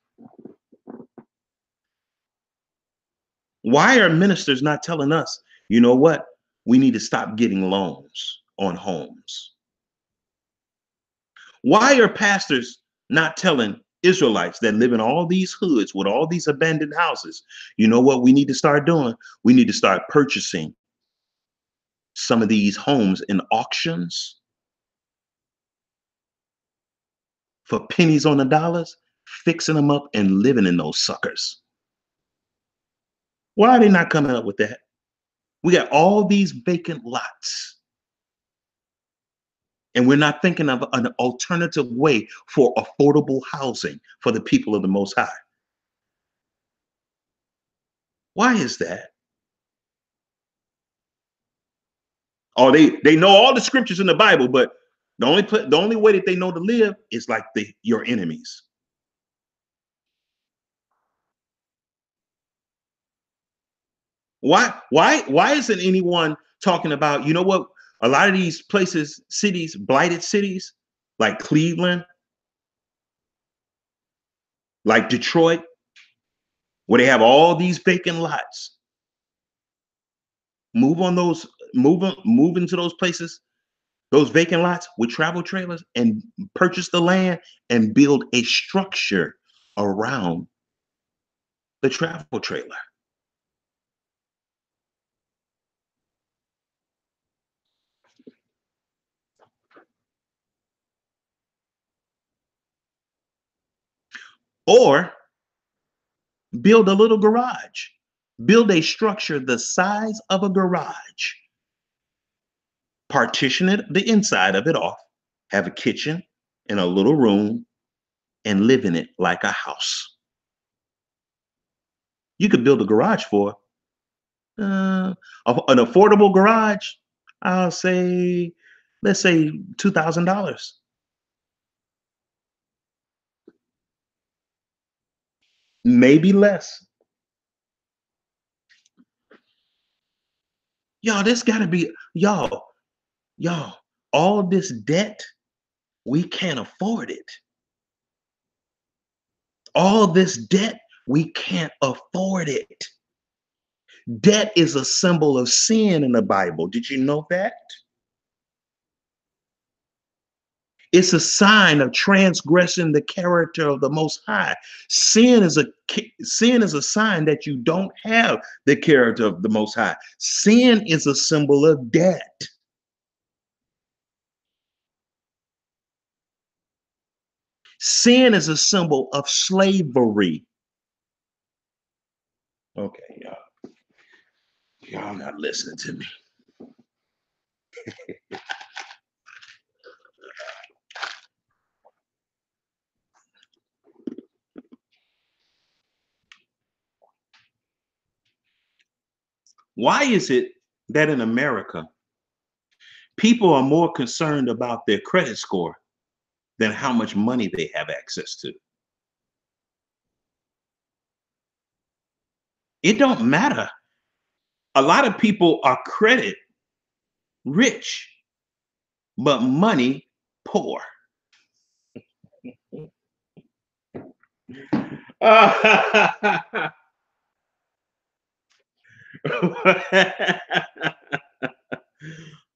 Why are ministers not telling us, you know what? We need to stop getting loans on homes. Why are pastors not telling Israelites that live in all these hoods with all these abandoned houses, you know what we need to start doing? We need to start purchasing some of these homes in auctions for pennies on the dollars, fixing them up and living in those suckers. Why are they not coming up with that? We got all these vacant lots. And we're not thinking of an alternative way for affordable housing for the people of the Most High. Why is that? Oh, they know all the scriptures in the Bible, but the only way that they know to live is like your enemies. Why isn't anyone talking about, you know what? A lot of these places, cities, blighted cities, like Cleveland, like Detroit, where they have all these vacant lots. Move into those places, those vacant lots with travel trailers, and purchase the land and build a structure around the travel trailer. Or build a little garage. Build a structure the size of a garage. Partition the inside of it off. Have a kitchen and a little room and live in it like a house. You could build a garage for an affordable garage. I'll say, let's say $2,000. Maybe less. Y'all, this gotta be, y'all, all this debt, we can't afford it. All this debt, we can't afford it. Debt is a symbol of sin in the Bible. Did you know that? It's a sign of transgressing the character of the Most High. Sin is a sign that you don't have the character of the Most High. Sin is a symbol of debt. Sin is a symbol of slavery. Okay, y'all not listening to me. Why is it that in America, people are more concerned about their credit score than how much money they have access to? It don't matter. A lot of people are credit rich, but money poor.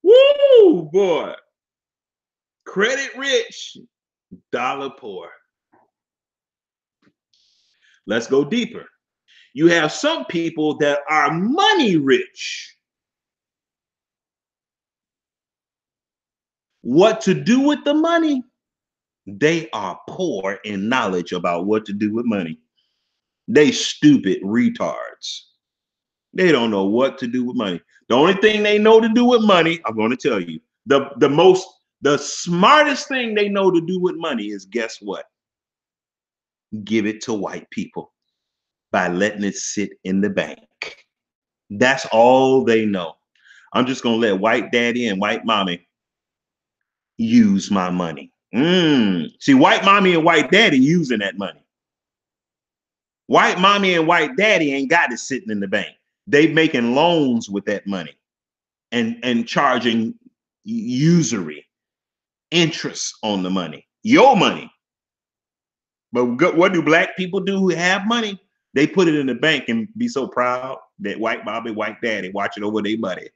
Woo, boy. Credit rich, dollar poor. Let's go deeper. You have some people that are money rich. What to do with the money? They are poor in knowledge about what to do with money. They stupid retards. They don't know what to do with money. The only thing they know to do with money, I'm going to tell you, the smartest thing they know to do with money is, guess what? Give it to white people by letting it sit in the bank. That's all they know. I'm just going to let white daddy and white mommy use my money. See, white mommy and white daddy using that money. White mommy and white daddy ain't got it sitting in the bank. They making loans with that money and charging usury interest on the money, your money. But what do black people do who have money? They put it in the bank and be so proud that white mommy, white daddy watching over their money.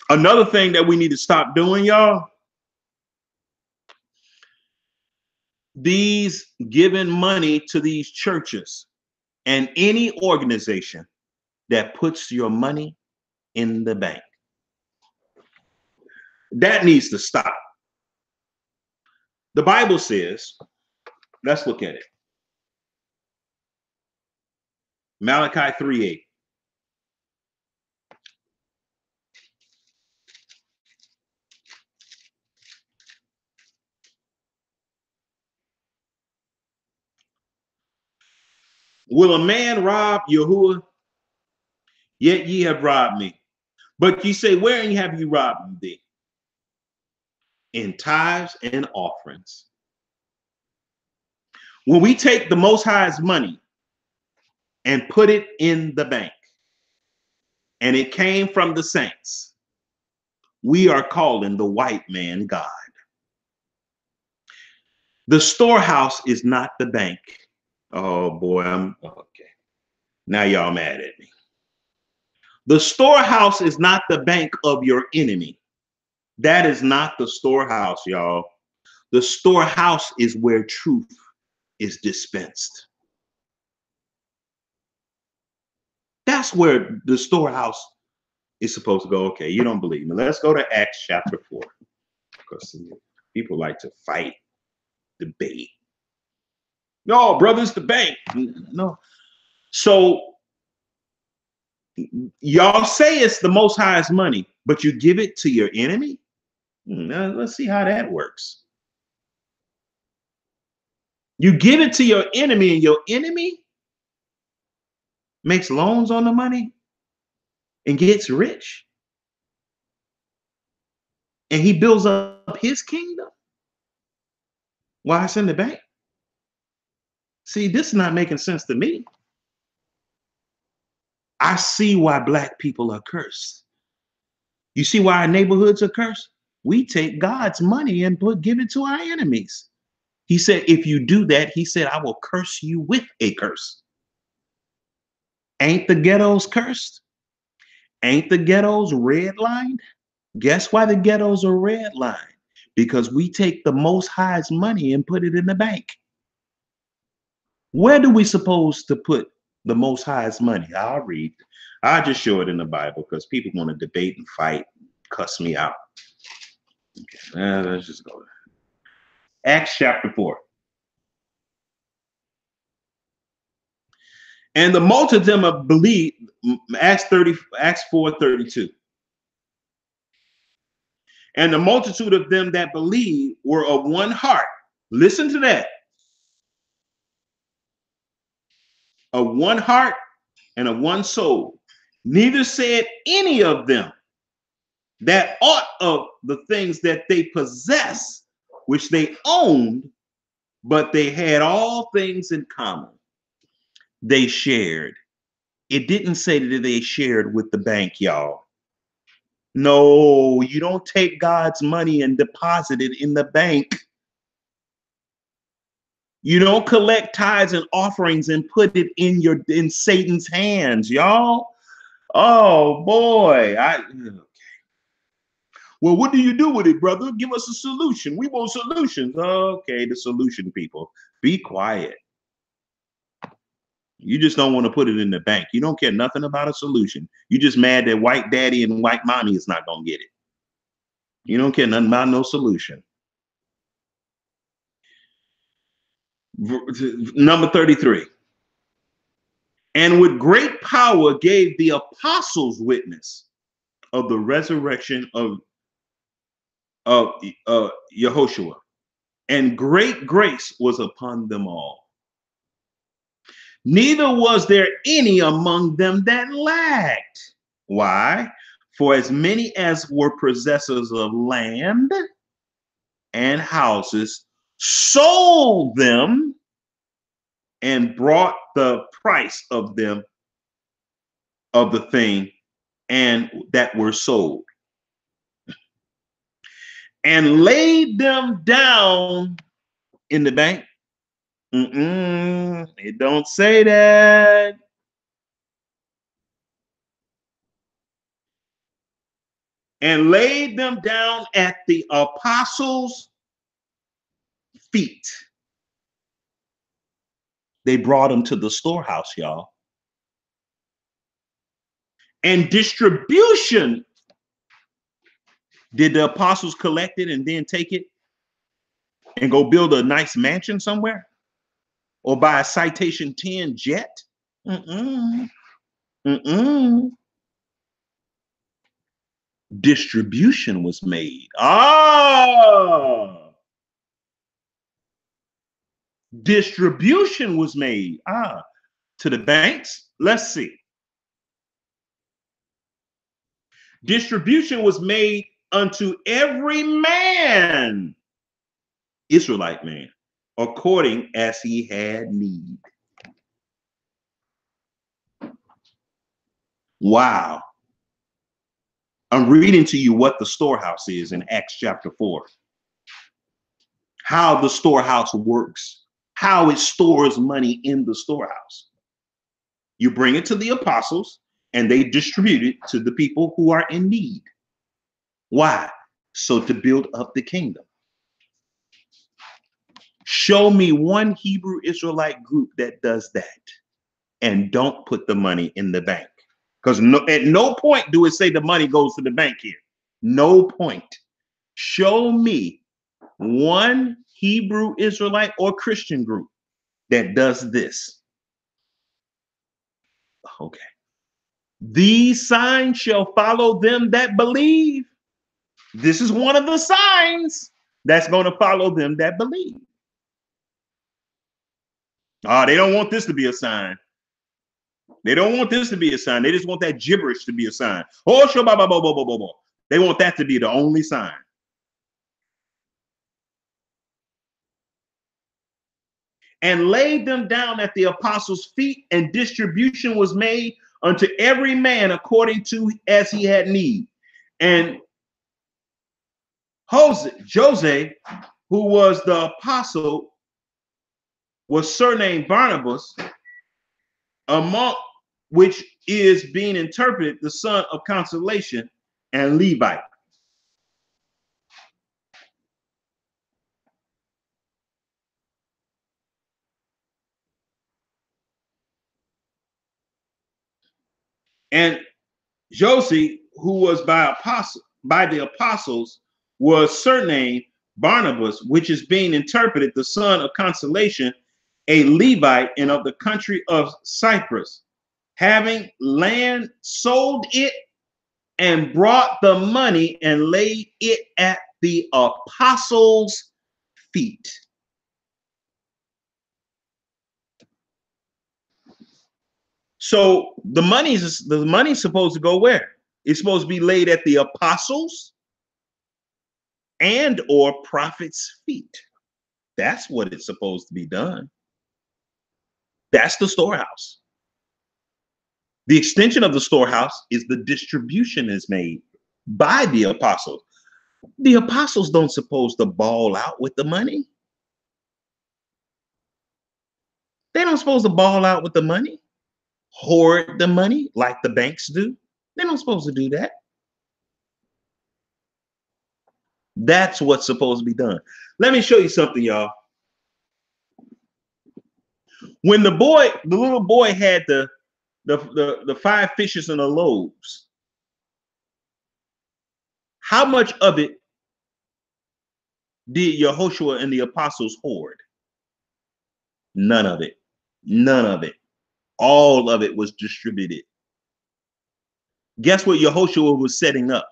Another thing that we need to stop doing, y'all, these giving money to these churches and any organization that puts your money in the bank. That needs to stop. The Bible says, let's look at it. Malachi 3:8. Will a man rob Yahuwah? Yet ye have robbed me. But ye say, wherein have you robbed thee? In tithes and offerings. When we take the Most High's money and put it in the bank, and it came from the saints, we are calling the white man God. The storehouse is not the bank. Oh boy, I'm okay. Now y'all mad at me. The storehouse is not the bank of your enemy. That is not the storehouse, y'all. The storehouse is where truth is dispensed. That's where the storehouse is supposed to go. Okay, you don't believe me. Let's go to Acts chapter 4. Because people like to fight, debate. No, brothers, the bank. No. So y'all say it's the Most High's money, but you give it to your enemy? Let's see how that works. You give it to your enemy, and your enemy makes loans on the money and gets rich. And he builds up his kingdom while it's in the bank. See, this is not making sense to me. I see why black people are cursed. You see why our neighborhoods are cursed? We take God's money and give it to our enemies. He said, if you do that, he said, I will curse you with a curse. Ain't the ghettos cursed? Ain't the ghettos redlined? Guess why the ghettos are redlined? Because we take the Most High's money and put it in the bank. Where do we supposed to put the Most High's money? I'll read. I'll just show it in the Bible because people want to debate and fight, cuss me out. Okay, let's just go there. Acts chapter 4. And the multitude of them of believe, Acts 4:32. And the multitude of them that believe were of one heart. Listen to that. Of one heart and of one soul. Neither said any of them, that aught of the things that they possess, which they owned, but they had all things in common. They shared. It didn't say that they shared with the bank, y'all. No, you don't take God's money and deposit it in the bank. You don't collect tithes and offerings and put it in Satan's hands, y'all. Oh boy. Well, what do you do with it, brother? Give us a solution. We want solutions. Okay, the solution, people. Be quiet. You just don't want to put it in the bank. You don't care nothing about a solution. You just mad that white daddy and white mommy is not going to get it. You don't care nothing about no solution. Number 33. And with great power gave the apostles witness of the resurrection of Yehoshua, and great grace was upon them all. Neither was there any among them that lacked. Why? For as many as were possessors of land and houses sold them and brought the price of them, of the thing, and that were sold, and laid them down in the bank. It don't say that. And laid them down at the apostles' feet. They brought them to the storehouse, y'all. And distribution. Did the apostles collect it and then take it and go build a nice mansion somewhere? Or buy a Citation 10 jet? Distribution was made. Distribution was made. To the banks. Let's see. Distribution was made unto every man, Israelite man, according as he had need. Wow. I'm reading to you what the storehouse is in Acts chapter 4. How the storehouse works, how it stores money in the storehouse. You bring it to the apostles and they distribute it to the people who are in need. Why? So to build up the kingdom. Show me one Hebrew Israelite group that does that and don't put the money in the bank. Because at no point do it say the money goes to the bank here. No point. Show me one Hebrew Israelite or Christian group that does this. Okay. These signs shall follow them that believe. This is one of the signs that's going to follow them that believe. They don't want this to be a sign. They don't want this to be a sign. They just want that gibberish to be a sign. They want that to be the only sign. And laid them down at the apostles' feet, and distribution was made unto every man according to as he had need. And Jose, who was the apostle, was surnamed Barnabas, among which is being interpreted the son of consolation, and Levite. And Josie, who was by the apostles, was surnamed Barnabas, which is being interpreted the son of consolation, a Levite, and of the country of Cyprus, having land sold it and brought the money and laid it at the apostles' feet. So the money's supposed to go where? It's supposed to be laid at the apostles and or prophets' feet. That's what it's supposed to be done. That's the storehouse. The extension of the storehouse is the distribution is made by the apostles. The apostles don't supposed to ball out with the money. They don't supposed to ball out with the money, hoard the money like the banks do. They don't supposed to do that. That's what's supposed to be done. Let me show you something, y'all. When the little boy had the five fishes and the loaves, how much of it did Yehoshua and the apostles hoard? None of it. None of it. All of it was distributed. Guess what Yehoshua was setting up?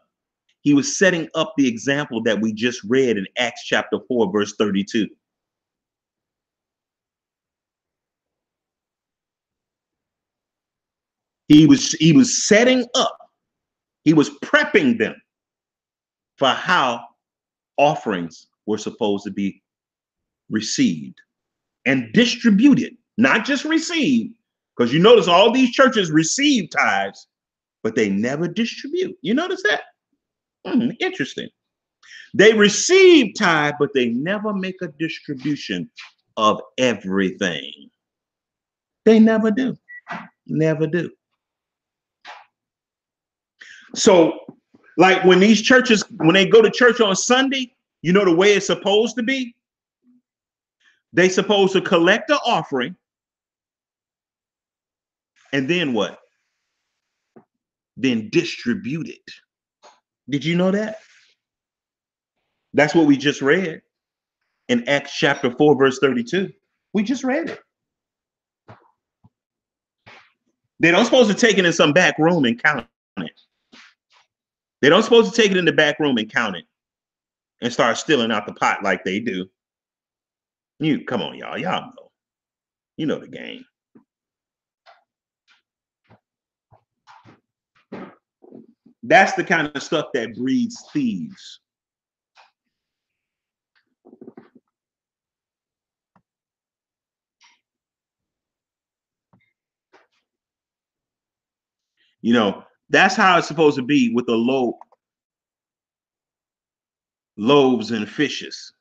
He was setting up the example that we just read in Acts chapter 4, verse 32. He was setting up, he was prepping them for how offerings were supposed to be received and distributed, not just received, because you notice all these churches receive tithes, but they never distribute. You notice that? Interesting. They receive tithe, but they never make a distribution of everything. They never do. Never do. So, like when these churches, when they go to church on Sunday, you know the way it's supposed to be? They supposed to collect the offering. And then what? Then distribute it. Did you know that? That's what we just read in Acts chapter 4, verse 32. We just read it. They don't supposed to take it in some back room and count it. They don't supposed to take it in the back room and count it and start stealing out the pot like they do. You come on, y'all. Y'all know. You know the game. That's the kind of stuff that breeds thieves. You know, that's how it's supposed to be with the loaves and fishes.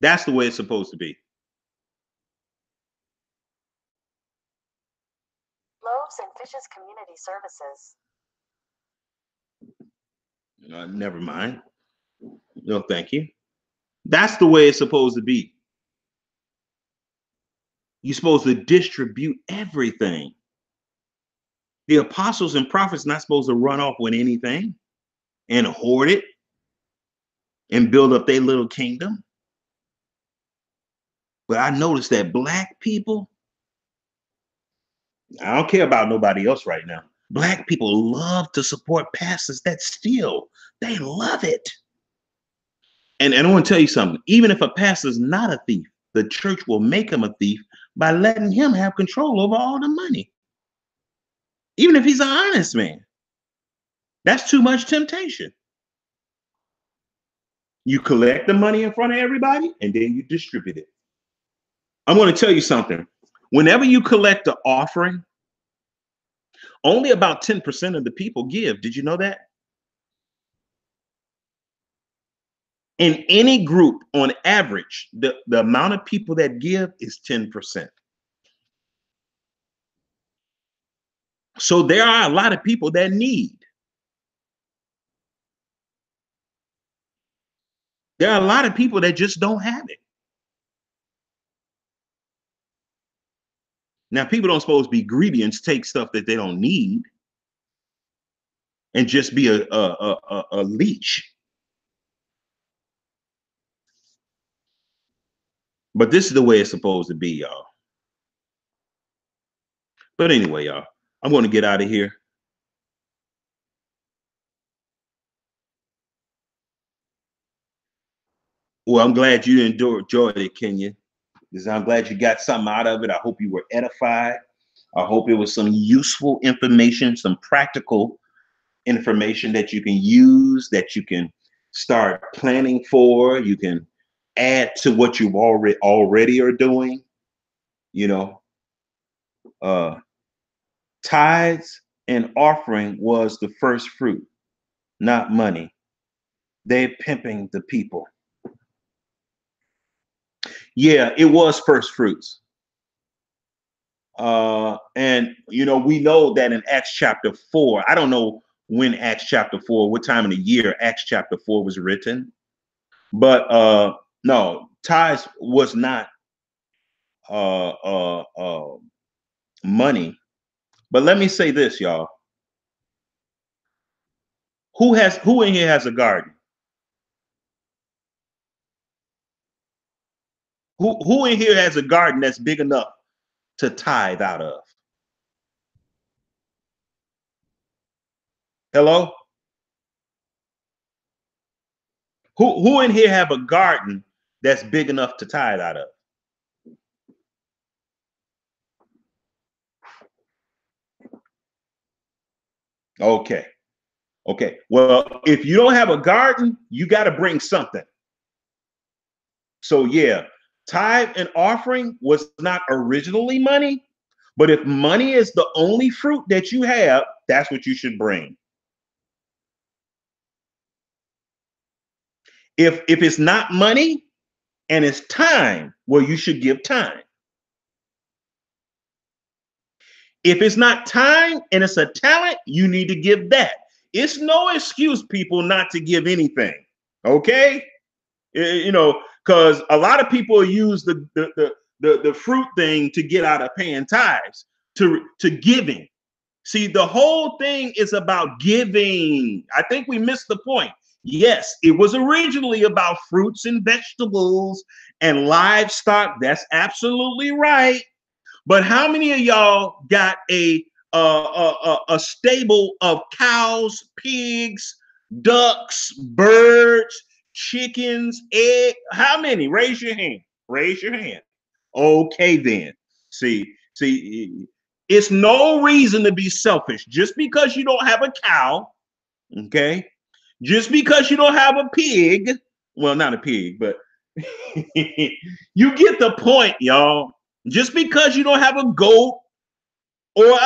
That's the way it's supposed to be. Loaves and Fishes Community Services. Never mind. No, thank you. That's the way it's supposed to be. You're supposed to distribute everything. The apostles and prophets not supposed to run off with anything and hoard it and build up their little kingdom. But I noticed that black people, I don't care about nobody else right now. Black people love to support pastors that steal. They love it. And I want to tell you something. Even if a pastor's not a thief, the church will make him a thief by letting him have control over all the money. Even if he's an honest man. That's too much temptation. You collect the money in front of everybody and then you distribute it. I'm going to tell you something. Whenever you collect the offering, only about 10% of the people give. Did you know that? In any group, on average, the amount of people that give is 10%. So there are a lot of people that need. There are a lot of people that just don't have it. Now, people don't supposed to be greedy and take stuff that they don't need and just be a leech. But this is the way it's supposed to be, y'all. But anyway, y'all, I'm going to get out of here. Well, I'm glad you enjoyed it, Kenya. I'm glad you got something out of it. I hope you were edified. I hope it was some useful information, some practical information that you can use, that you can start planning for. You can add to what you already are doing. You know, tithes and offering was the first fruit, not money. They're pimping the people. Yeah, it was first fruits. And we know that in Acts chapter 4, I don't know when Acts chapter 4, what time of the year Acts chapter 4 was written, but no, tithes was not money. But let me say this, y'all. Who in here has a garden? Who in here has a garden that's big enough to tithe out of? Hello? Who in here have a garden that's big enough to tithe out of? Okay. Okay. Well, if you don't have a garden, you got to bring something. So yeah, tithe and offering was not originally money, but if money is the only fruit that you have, that's what you should bring. If it's not money and it's time, well, you should give time. If it's not time and it's a talent, you need to give that. It's no excuse, people, not to give anything. Okay? Because a lot of people use the fruit thing to get out of paying tithes, to giving. See, the whole thing is about giving. I think we missed the point. Yes, it was originally about fruits and vegetables and livestock. That's absolutely right. But how many of y'all got a stable of cows, pigs, ducks, birds, chickens, egg? How many? Raise your hand. Raise your hand. Okay, then. See, it's no reason to be selfish. Just because you don't have a cow, okay? Just because you don't have a pig, well, not a pig, but you get the point, y'all. Just because you don't have a goat or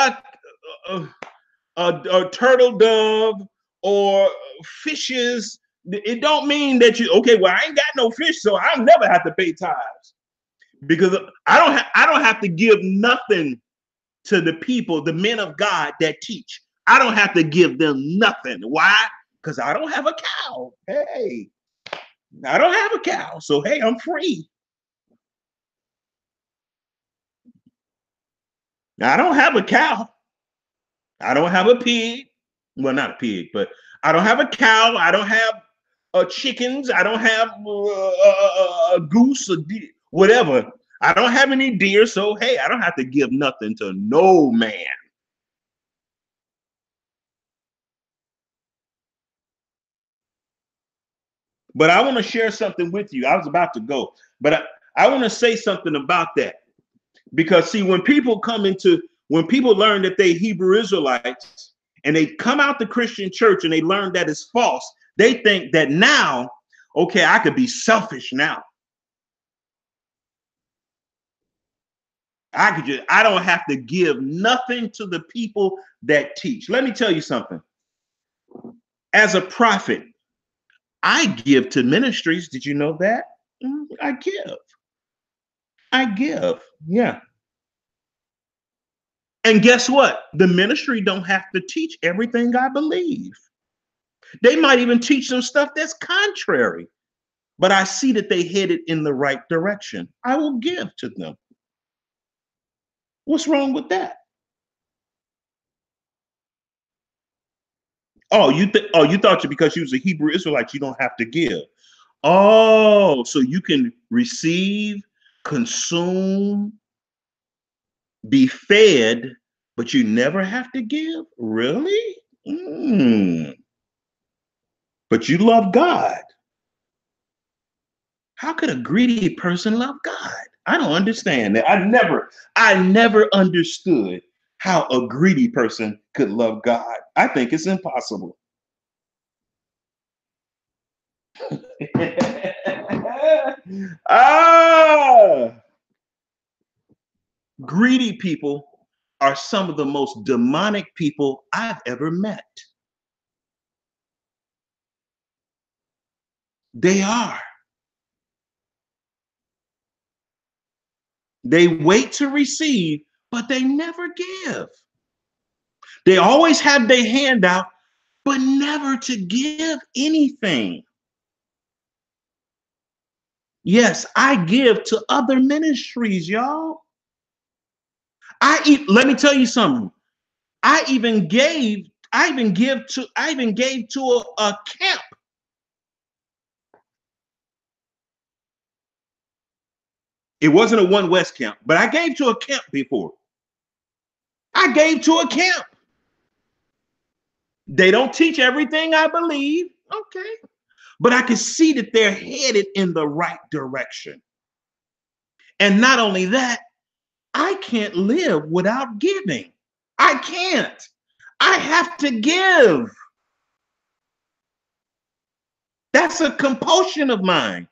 a turtle dove or fishes, it don't mean that okay, well, I ain't got no fish, so I'll never have to pay tithes, because I don't have to give nothing to the people, the men of God that teach. I don't have to give them nothing. Why? Because I don't have a cow. Hey, I don't have a cow, so hey, I'm free. I don't have a cow. I don't have a pig. Well, not a pig, but I don't have a cow. I don't have chickens. I don't have a goose or whatever. I don't have any deer. So, hey, I don't have to give nothing to no man. But I want to share something with you. I was about to go, but I want to say something about that. Because see, when people learn that they Hebrew Israelites and they come out the Christian church and they learn that it's false, they think that now, okay, I could be selfish now. I don't have to give nothing to the people that teach. Let me tell you something. As a prophet, I give to ministries. Did you know that? I give. Yeah. And guess what? The ministry don't have to teach everything I believe. They might even teach some stuff that's contrary, but I see that they headed in the right direction. I will give to them. What's wrong with that? Oh, you thought because you was a Hebrew Israelite, you don't have to give. Oh, so you can receive, consume, be fed, but you never have to give? Really? But you love God. How could a greedy person love God? I don't understand that. I never understood how a greedy person could love God. I think it's impossible. ah, greedy people are some of the most demonic people I've ever met. They are. They wait to receive, but they never give. They always have their hand out, but never to give anything. Yes, I give to other ministries, y'all. Let me tell you something. I even gave to a camp. It wasn't a One West camp, but I gave to a camp before. I gave to a camp. They don't teach everything I believe. Okay. But I can see that they're headed in the right direction. And not only that, I can't live without giving. I can't. I have to give. That's a compulsion of mine.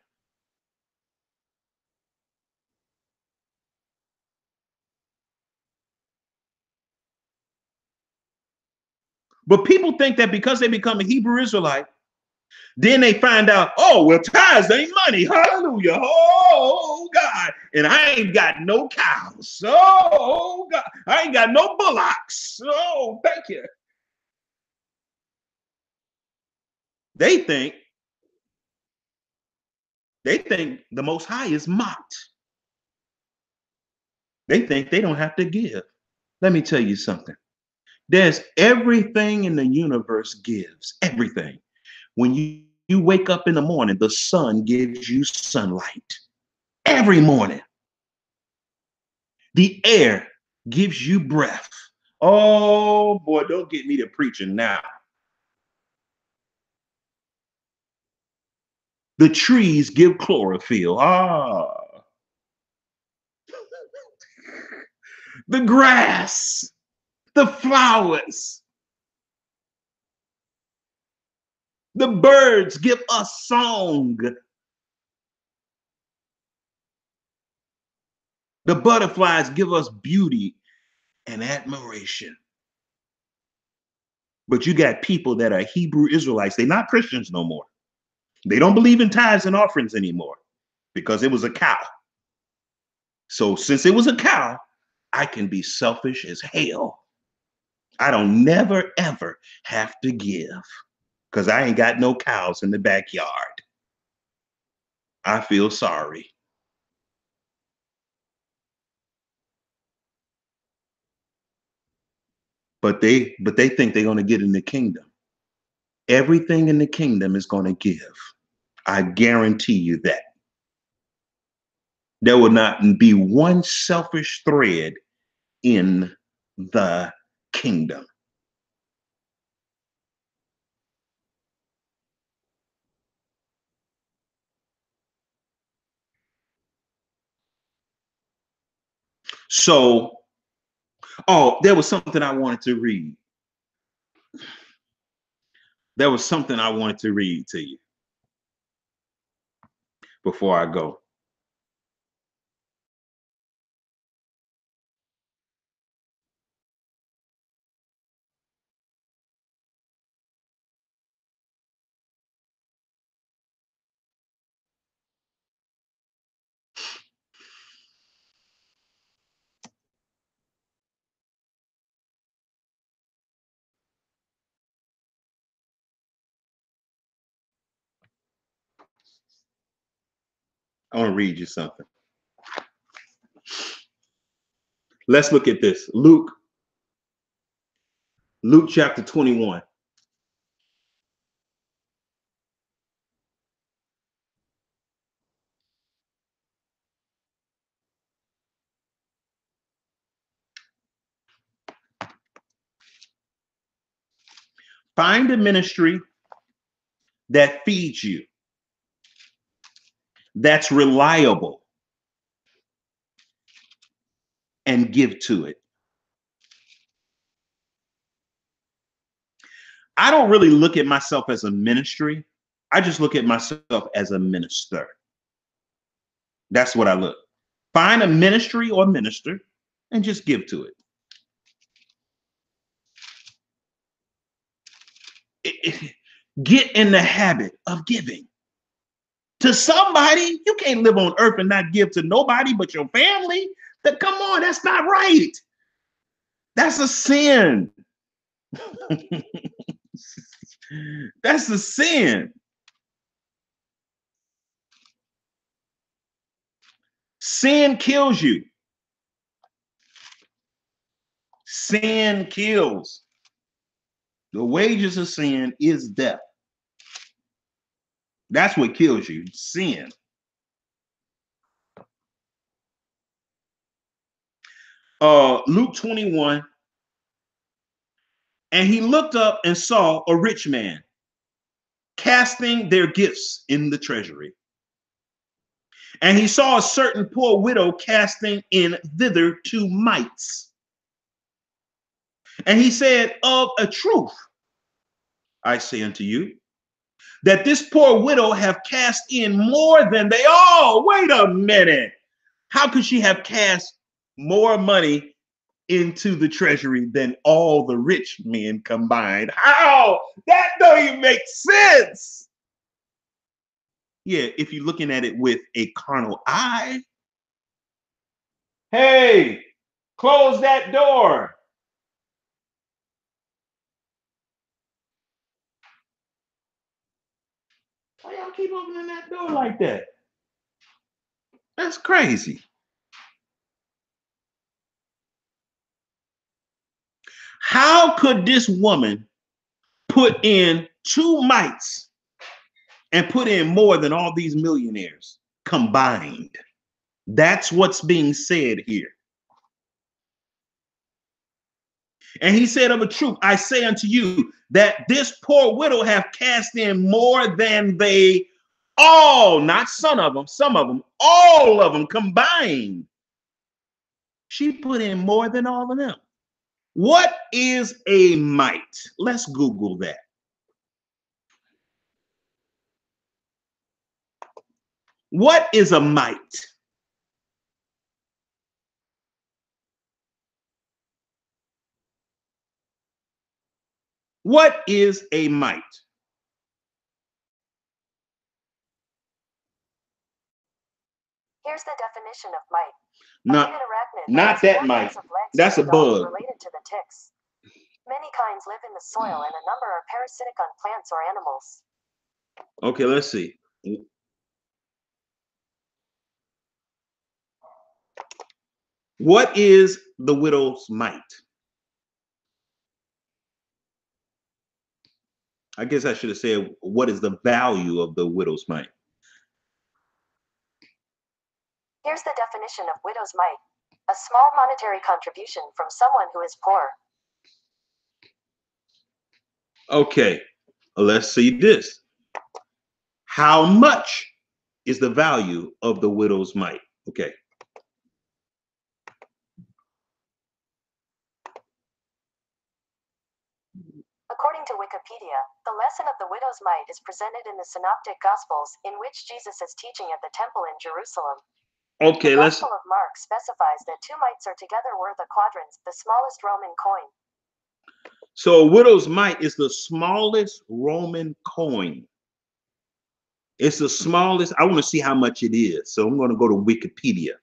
But people think that because they become a Hebrew Israelite, then they find out, oh, well, tithes ain't money. Hallelujah. Oh, God. And I ain't got no cows. Oh, God. I ain't got no bullocks. Oh, thank you. They think the Most High is mocked. They think they don't have to give. Let me tell you something. There's everything in the universe gives, everything. When you wake up in the morning, the sun gives you sunlight every morning. The air gives you breath. Oh boy, don't get me to preaching now. The trees give chlorophyll. The grass, the flowers, the birds give us song. The butterflies give us beauty and admiration. But you got people that are Hebrew Israelites. They're not Christians no more. They don't believe in tithes and offerings anymore because it was a cow. So since it was a cow, I can be selfish as hell. I don't never ever have to give because I ain't got no cows in the backyard. I feel sorry. But they think they're going to get in the kingdom. Everything in the kingdom is going to give. I guarantee you that. There will not be one selfish thread in the kingdom. So, oh, there was something I wanted to read. There was something I wanted to read to you before I go. I want to read you something. Let's look at this. Luke chapter 21. Find a ministry that feeds you, that's reliable, and give to it. I don't really look at myself as a ministry. I just look at myself as a minister. That's what I look. Find a ministry or minister and just give to it. Get in the habit of giving to somebody. You can't live on earth and not give to nobody but your family. Come on, that's not right. That's a sin. That's a sin. Sin kills you. Sin kills. The wages of sin is death. That's what kills you, sin. Luke 21. And he looked up and saw a rich man casting their gifts in the treasury. And he saw a certain poor widow casting in thither 2 mites. And he said, of a truth, I say unto you, that this poor widow have cast in more than they all. Wait a minute. How could she have cast more money into the treasury than all the rich men combined? How? That don't even make sense. Yeah, if you're looking at it with a carnal eye. Hey, close that door. Why y'all keep opening that door like that? That's crazy. How could this woman put in 2 mites and put in more than all these millionaires combined? That's what's being said here. And he said, of a truth, I say unto you, that this poor widow have cast in more than they all, not some of them, all of them combined. She put in more than all of them. What is a mite? Let's Google that. What is a mite? What is a mite? Here's the definition of mite. Not that mite. That's a bug. Related to the ticks. Many kinds live in the soil and a number are parasitic on plants or animals. Okay, let's see. What is the widow's mite? I guess I should have said, what is the value of the widow's mite? Here's the definition of widow's mite. A small monetary contribution from someone who is poor. Okay, let's see this. How much is the value of the widow's mite? Okay. According to Wikipedia, the lesson of the widow's mite is presented in the Synoptic Gospels, in which Jesus is teaching at the temple in Jerusalem. Okay, the Gospel of Mark specifies that 2 mites are together worth a quadrans, the smallest Roman coin. So a widow's mite is the smallest Roman coin. It's the smallest. I want to see how much it is. So I'm going to go to Wikipedia.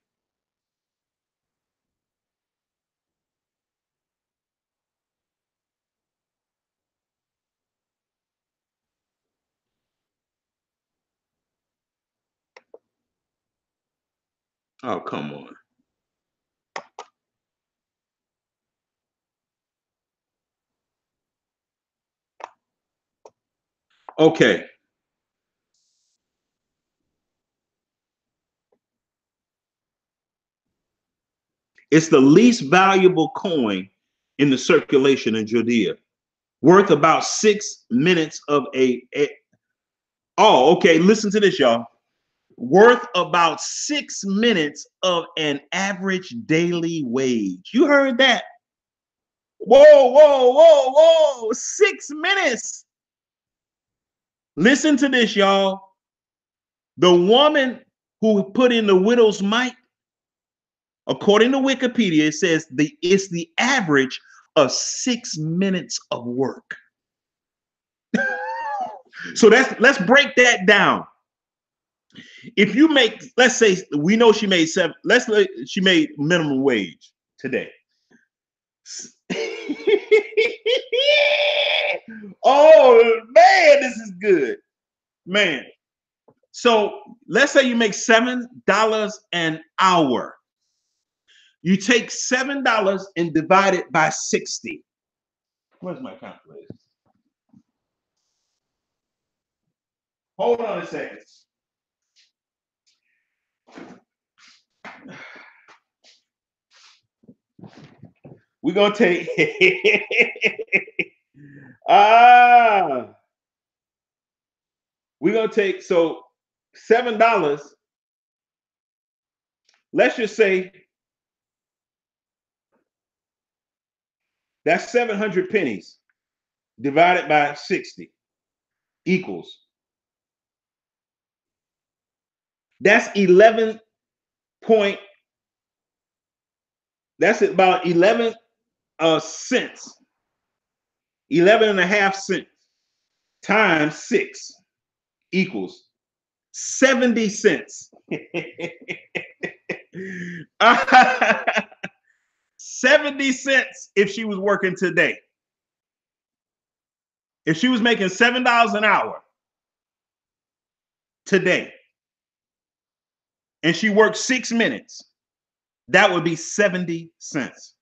Oh, come on. Okay. It's the least valuable coin in the circulation in Judea, worth about 6 minutes of a. Oh, okay. Listen to this, y'all. worth about 6 minutes of an average daily wage. You heard that? Whoa, whoa, whoa, whoa. 6 minutes. Listen to this, y'all. The woman who put in the widow's mite, according to Wikipedia, it says it's the average of 6 minutes of work. So let's break that down. If you make, let's say, we know she made seven, let's say she made minimum wage today. Oh man, this is good, man. So let's say you make $7 an hour. You take $7 and divide it by 60. Where's my calculator? Hold on a second. We're gonna take we're gonna take, so $7. Let's just say that's 700 pennies divided by 60 equals, that's 11 point, that's about 11 cents, 11 and a half cents times 6 equals 70 cents. 70 cents if she was working today. If she was making $7 an hour today and she worked 6 minutes, that would be 70 cents.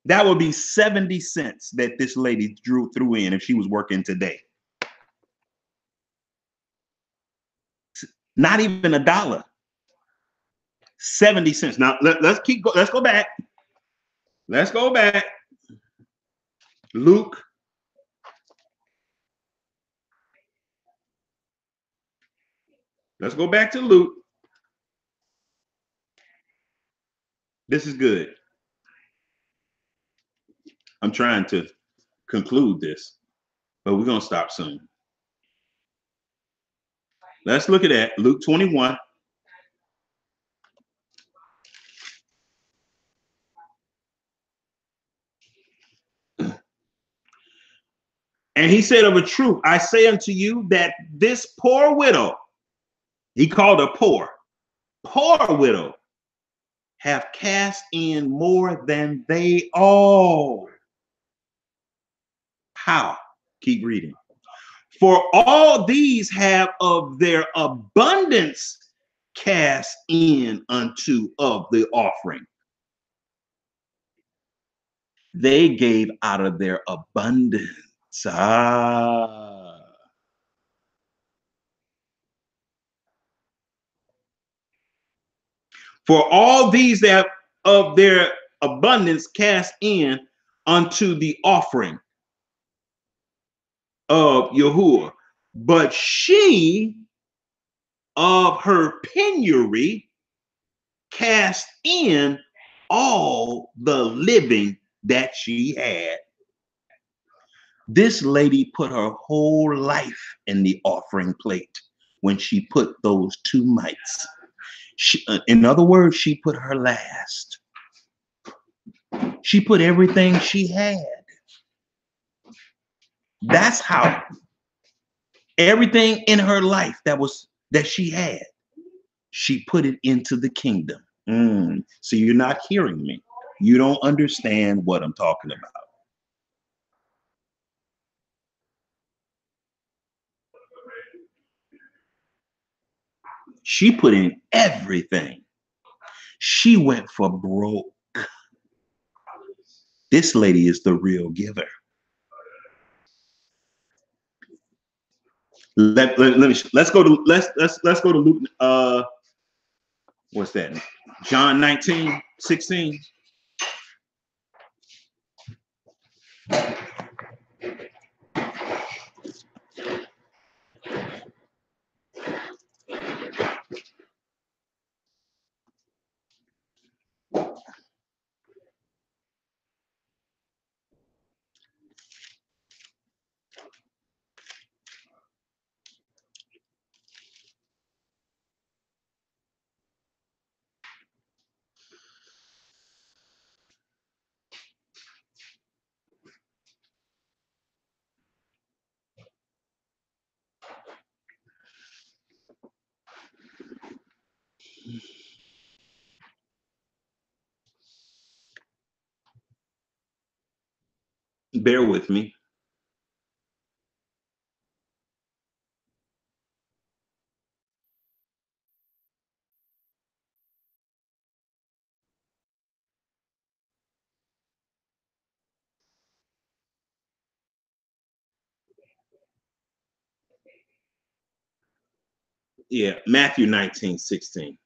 That would be 70 cents that this lady threw in if she was working today. Not even $1. 70 cents. Now let's go back. Let's go back. Luke. Let's go back to Luke. This is good. I'm trying to conclude this, but we're going to stop soon. Let's look at that. Luke 21. And he said, of a truth, I say unto you that this poor widow, he called her poor widow, have cast in more than they all. How? Keep reading. For all these have of their abundance cast in unto of the offering. They gave out of their abundance. For all these that of their abundance cast in unto the offering of Yahuwah, but she of her penury cast in all the living that she had. This lady put her whole life in the offering plate when she put those 2 mites. In other words, she put her last. She put everything she had. That's how everything in her life that she had, she put it into the kingdom. So you're not hearing me. You don't understand what I'm talking about. She put in everything. She went for broke. This lady is the real giver. Let's go to Luke. What's that? John 19:16. Bear with me. Yeah, Matthew 19:16,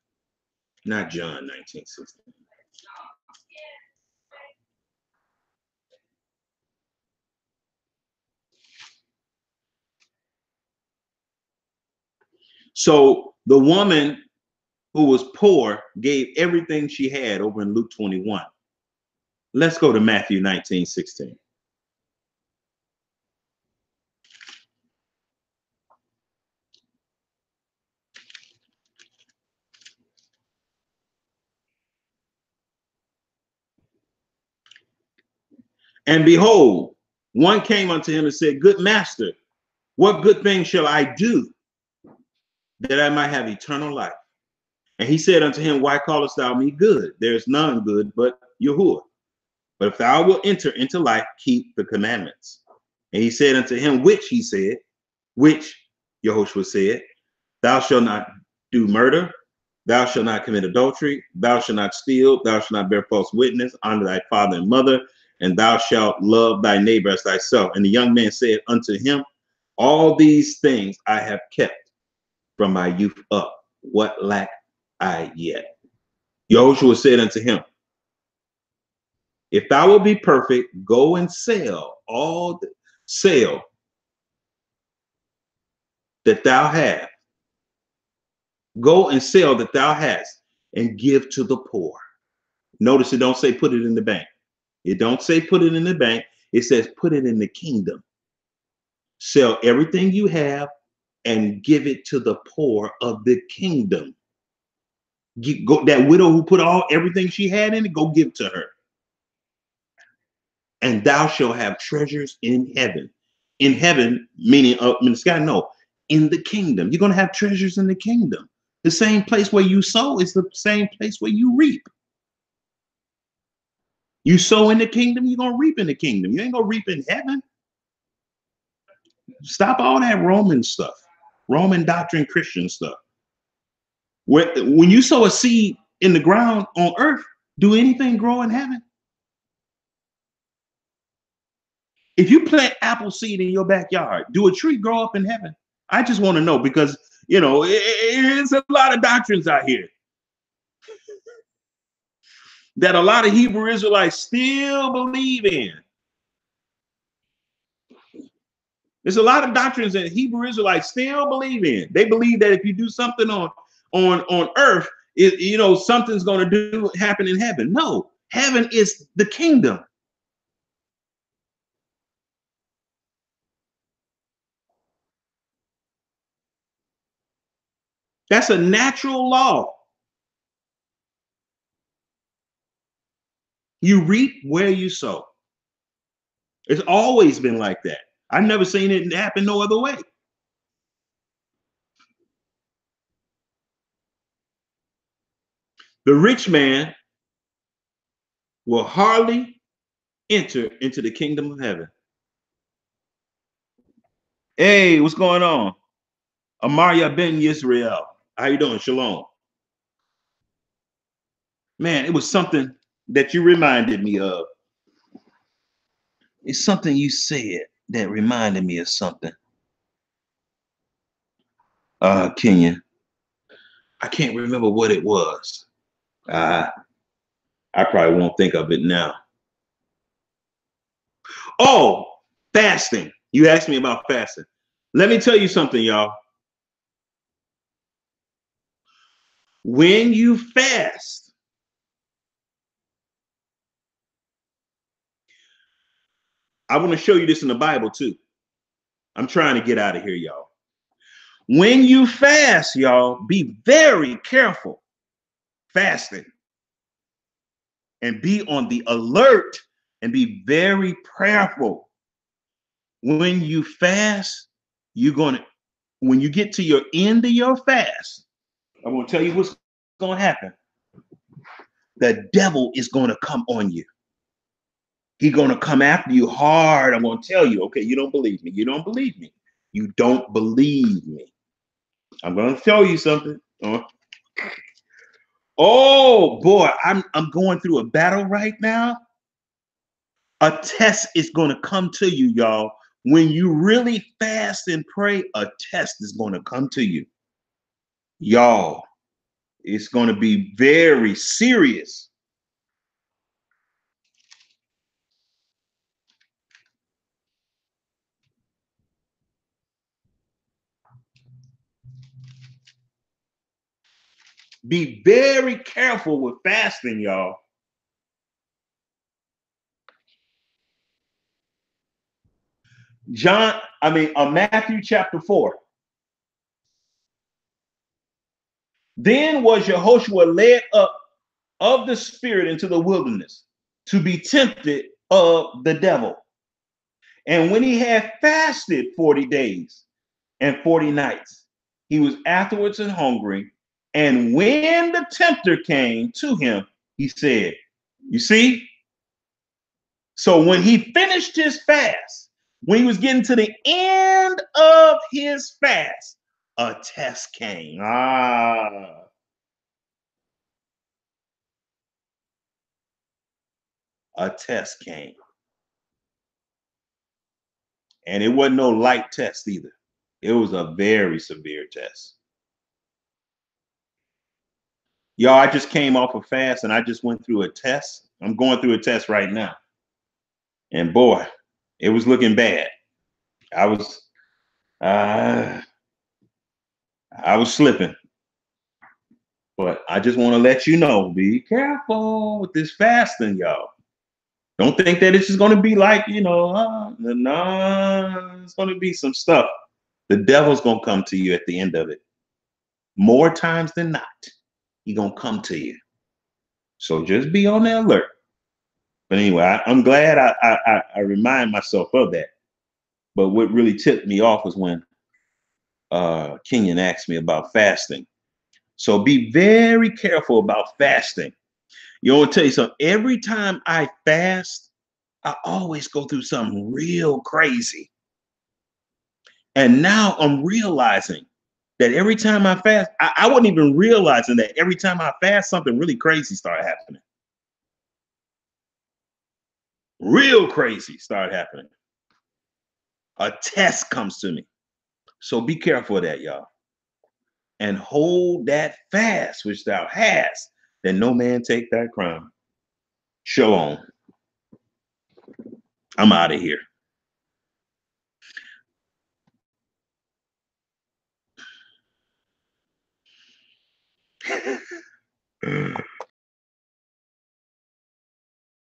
not John 19:16. So the woman who was poor gave everything she had over in Luke 21. Let's go to Matthew 19:16. And behold, one came unto him and said, Good master, what good thing shall I do that I might have eternal life? And he said unto him, Why callest thou me good? There is none good but Yahuwah. But if thou wilt enter into life, keep the commandments. And he said unto him, which Yehoshua said, Thou shalt not do murder, thou shalt not commit adultery, thou shalt not steal, thou shalt not bear false witness, honor thy father and mother, and thou shalt love thy neighbor as thyself. And the young man said unto him, All these things I have kept from my youth up. What lack I yet? Yehoshua said unto him, If thou wilt be perfect, go and sell that thou hast. Go and sell that thou hast and give to the poor. Notice it don't say put it in the bank. It don't say put it in the bank. It says put it in the kingdom. Sell everything you have and give it to the poor of the kingdom. Go, that widow who put everything she had in it, go give to her. And thou shalt have treasures in heaven. In heaven, meaning in the sky, no, in the kingdom. You're going to have treasures in the kingdom. The same place where you sow is the same place where you reap. You sow in the kingdom, you're going to reap in the kingdom. You ain't going to reap in heaven. Stop all that Roman stuff, Roman doctrine, Christian stuff. When you sow a seed in the ground on earth, do anything grow in heaven? If you plant apple seed in your backyard, do a tree grow up in heaven? I just want to know because, it's a lot of doctrines out here that a lot of Hebrew Israelites still believe in. There's a lot of doctrines that Hebrew Israelites still believe in. They believe that if you do something on earth, something's going to happen in heaven. No, heaven is the kingdom. That's a natural law. You reap where you sow. It's always been like that. I've never seen it happen no other way. The rich man will hardly enter into the kingdom of heaven. Hey, what's going on? Amaria Ben Yisrael. How you doing? Shalom. Man, it was something that you reminded me of. It's something you said that reminded me of something. Kenya. I can't remember what it was. I probably won't think of it now. Oh, fasting. You asked me about fasting. Let me tell you something, y'all. When you fast, I want to show you this in the Bible too. I'm trying to get out of here, y'all. When you fast, y'all, be very careful fasting and be on the alert and be very prayerful. When you fast, when you get to your end of your fast, I'm going to tell you what's going to happen? The devil is going to come on you. He's going to come after you hard. I'm going to tell you, okay, you don't believe me. You don't believe me. You don't believe me. I'm going to show you something. Oh boy, I'm going through a battle right now. A test is going to come to you, y'all. When you really fast and pray, a test is going to come to you. Y'all, it's going to be very serious. Be very careful with fasting, y'all. Matthew chapter 4. Then was Yehoshua led up of the Spirit into the wilderness to be tempted of the devil. And when he had fasted 40 days and 40 nights, he was afterwards hungry. And when the tempter came to him, he said, you see? So when he finished his fast, when he was getting to the end of his fast, a test came. A test came. And it wasn't no light test either. It was a very severe test. Y'all, I just came off a fast and I just went through a test. I'm going through a test right now. And boy, it was looking bad. I was slipping. But I just want to let you know, be careful with this fasting, y'all. Don't think that it's just going to be like, no, it's going to be some stuff. The devil's going to come to you at the end of it. More times than not, he's going to come to you. So just be on the alert. But anyway, I'm glad I remind myself of that. But what really tipped me off was when Kenyon asked me about fasting. So be very careful about fasting. You know, I'll tell you something. Every time I fast, I always go through something real crazy. And now I'm realizing that every time I fast, I wasn't even realizing that every time I fast, something really crazy started happening. Real crazy started happening. A test comes to me. So be careful of that, y'all. And hold that fast which thou hast, that no man take thy crown. Shalom. I'm out of here.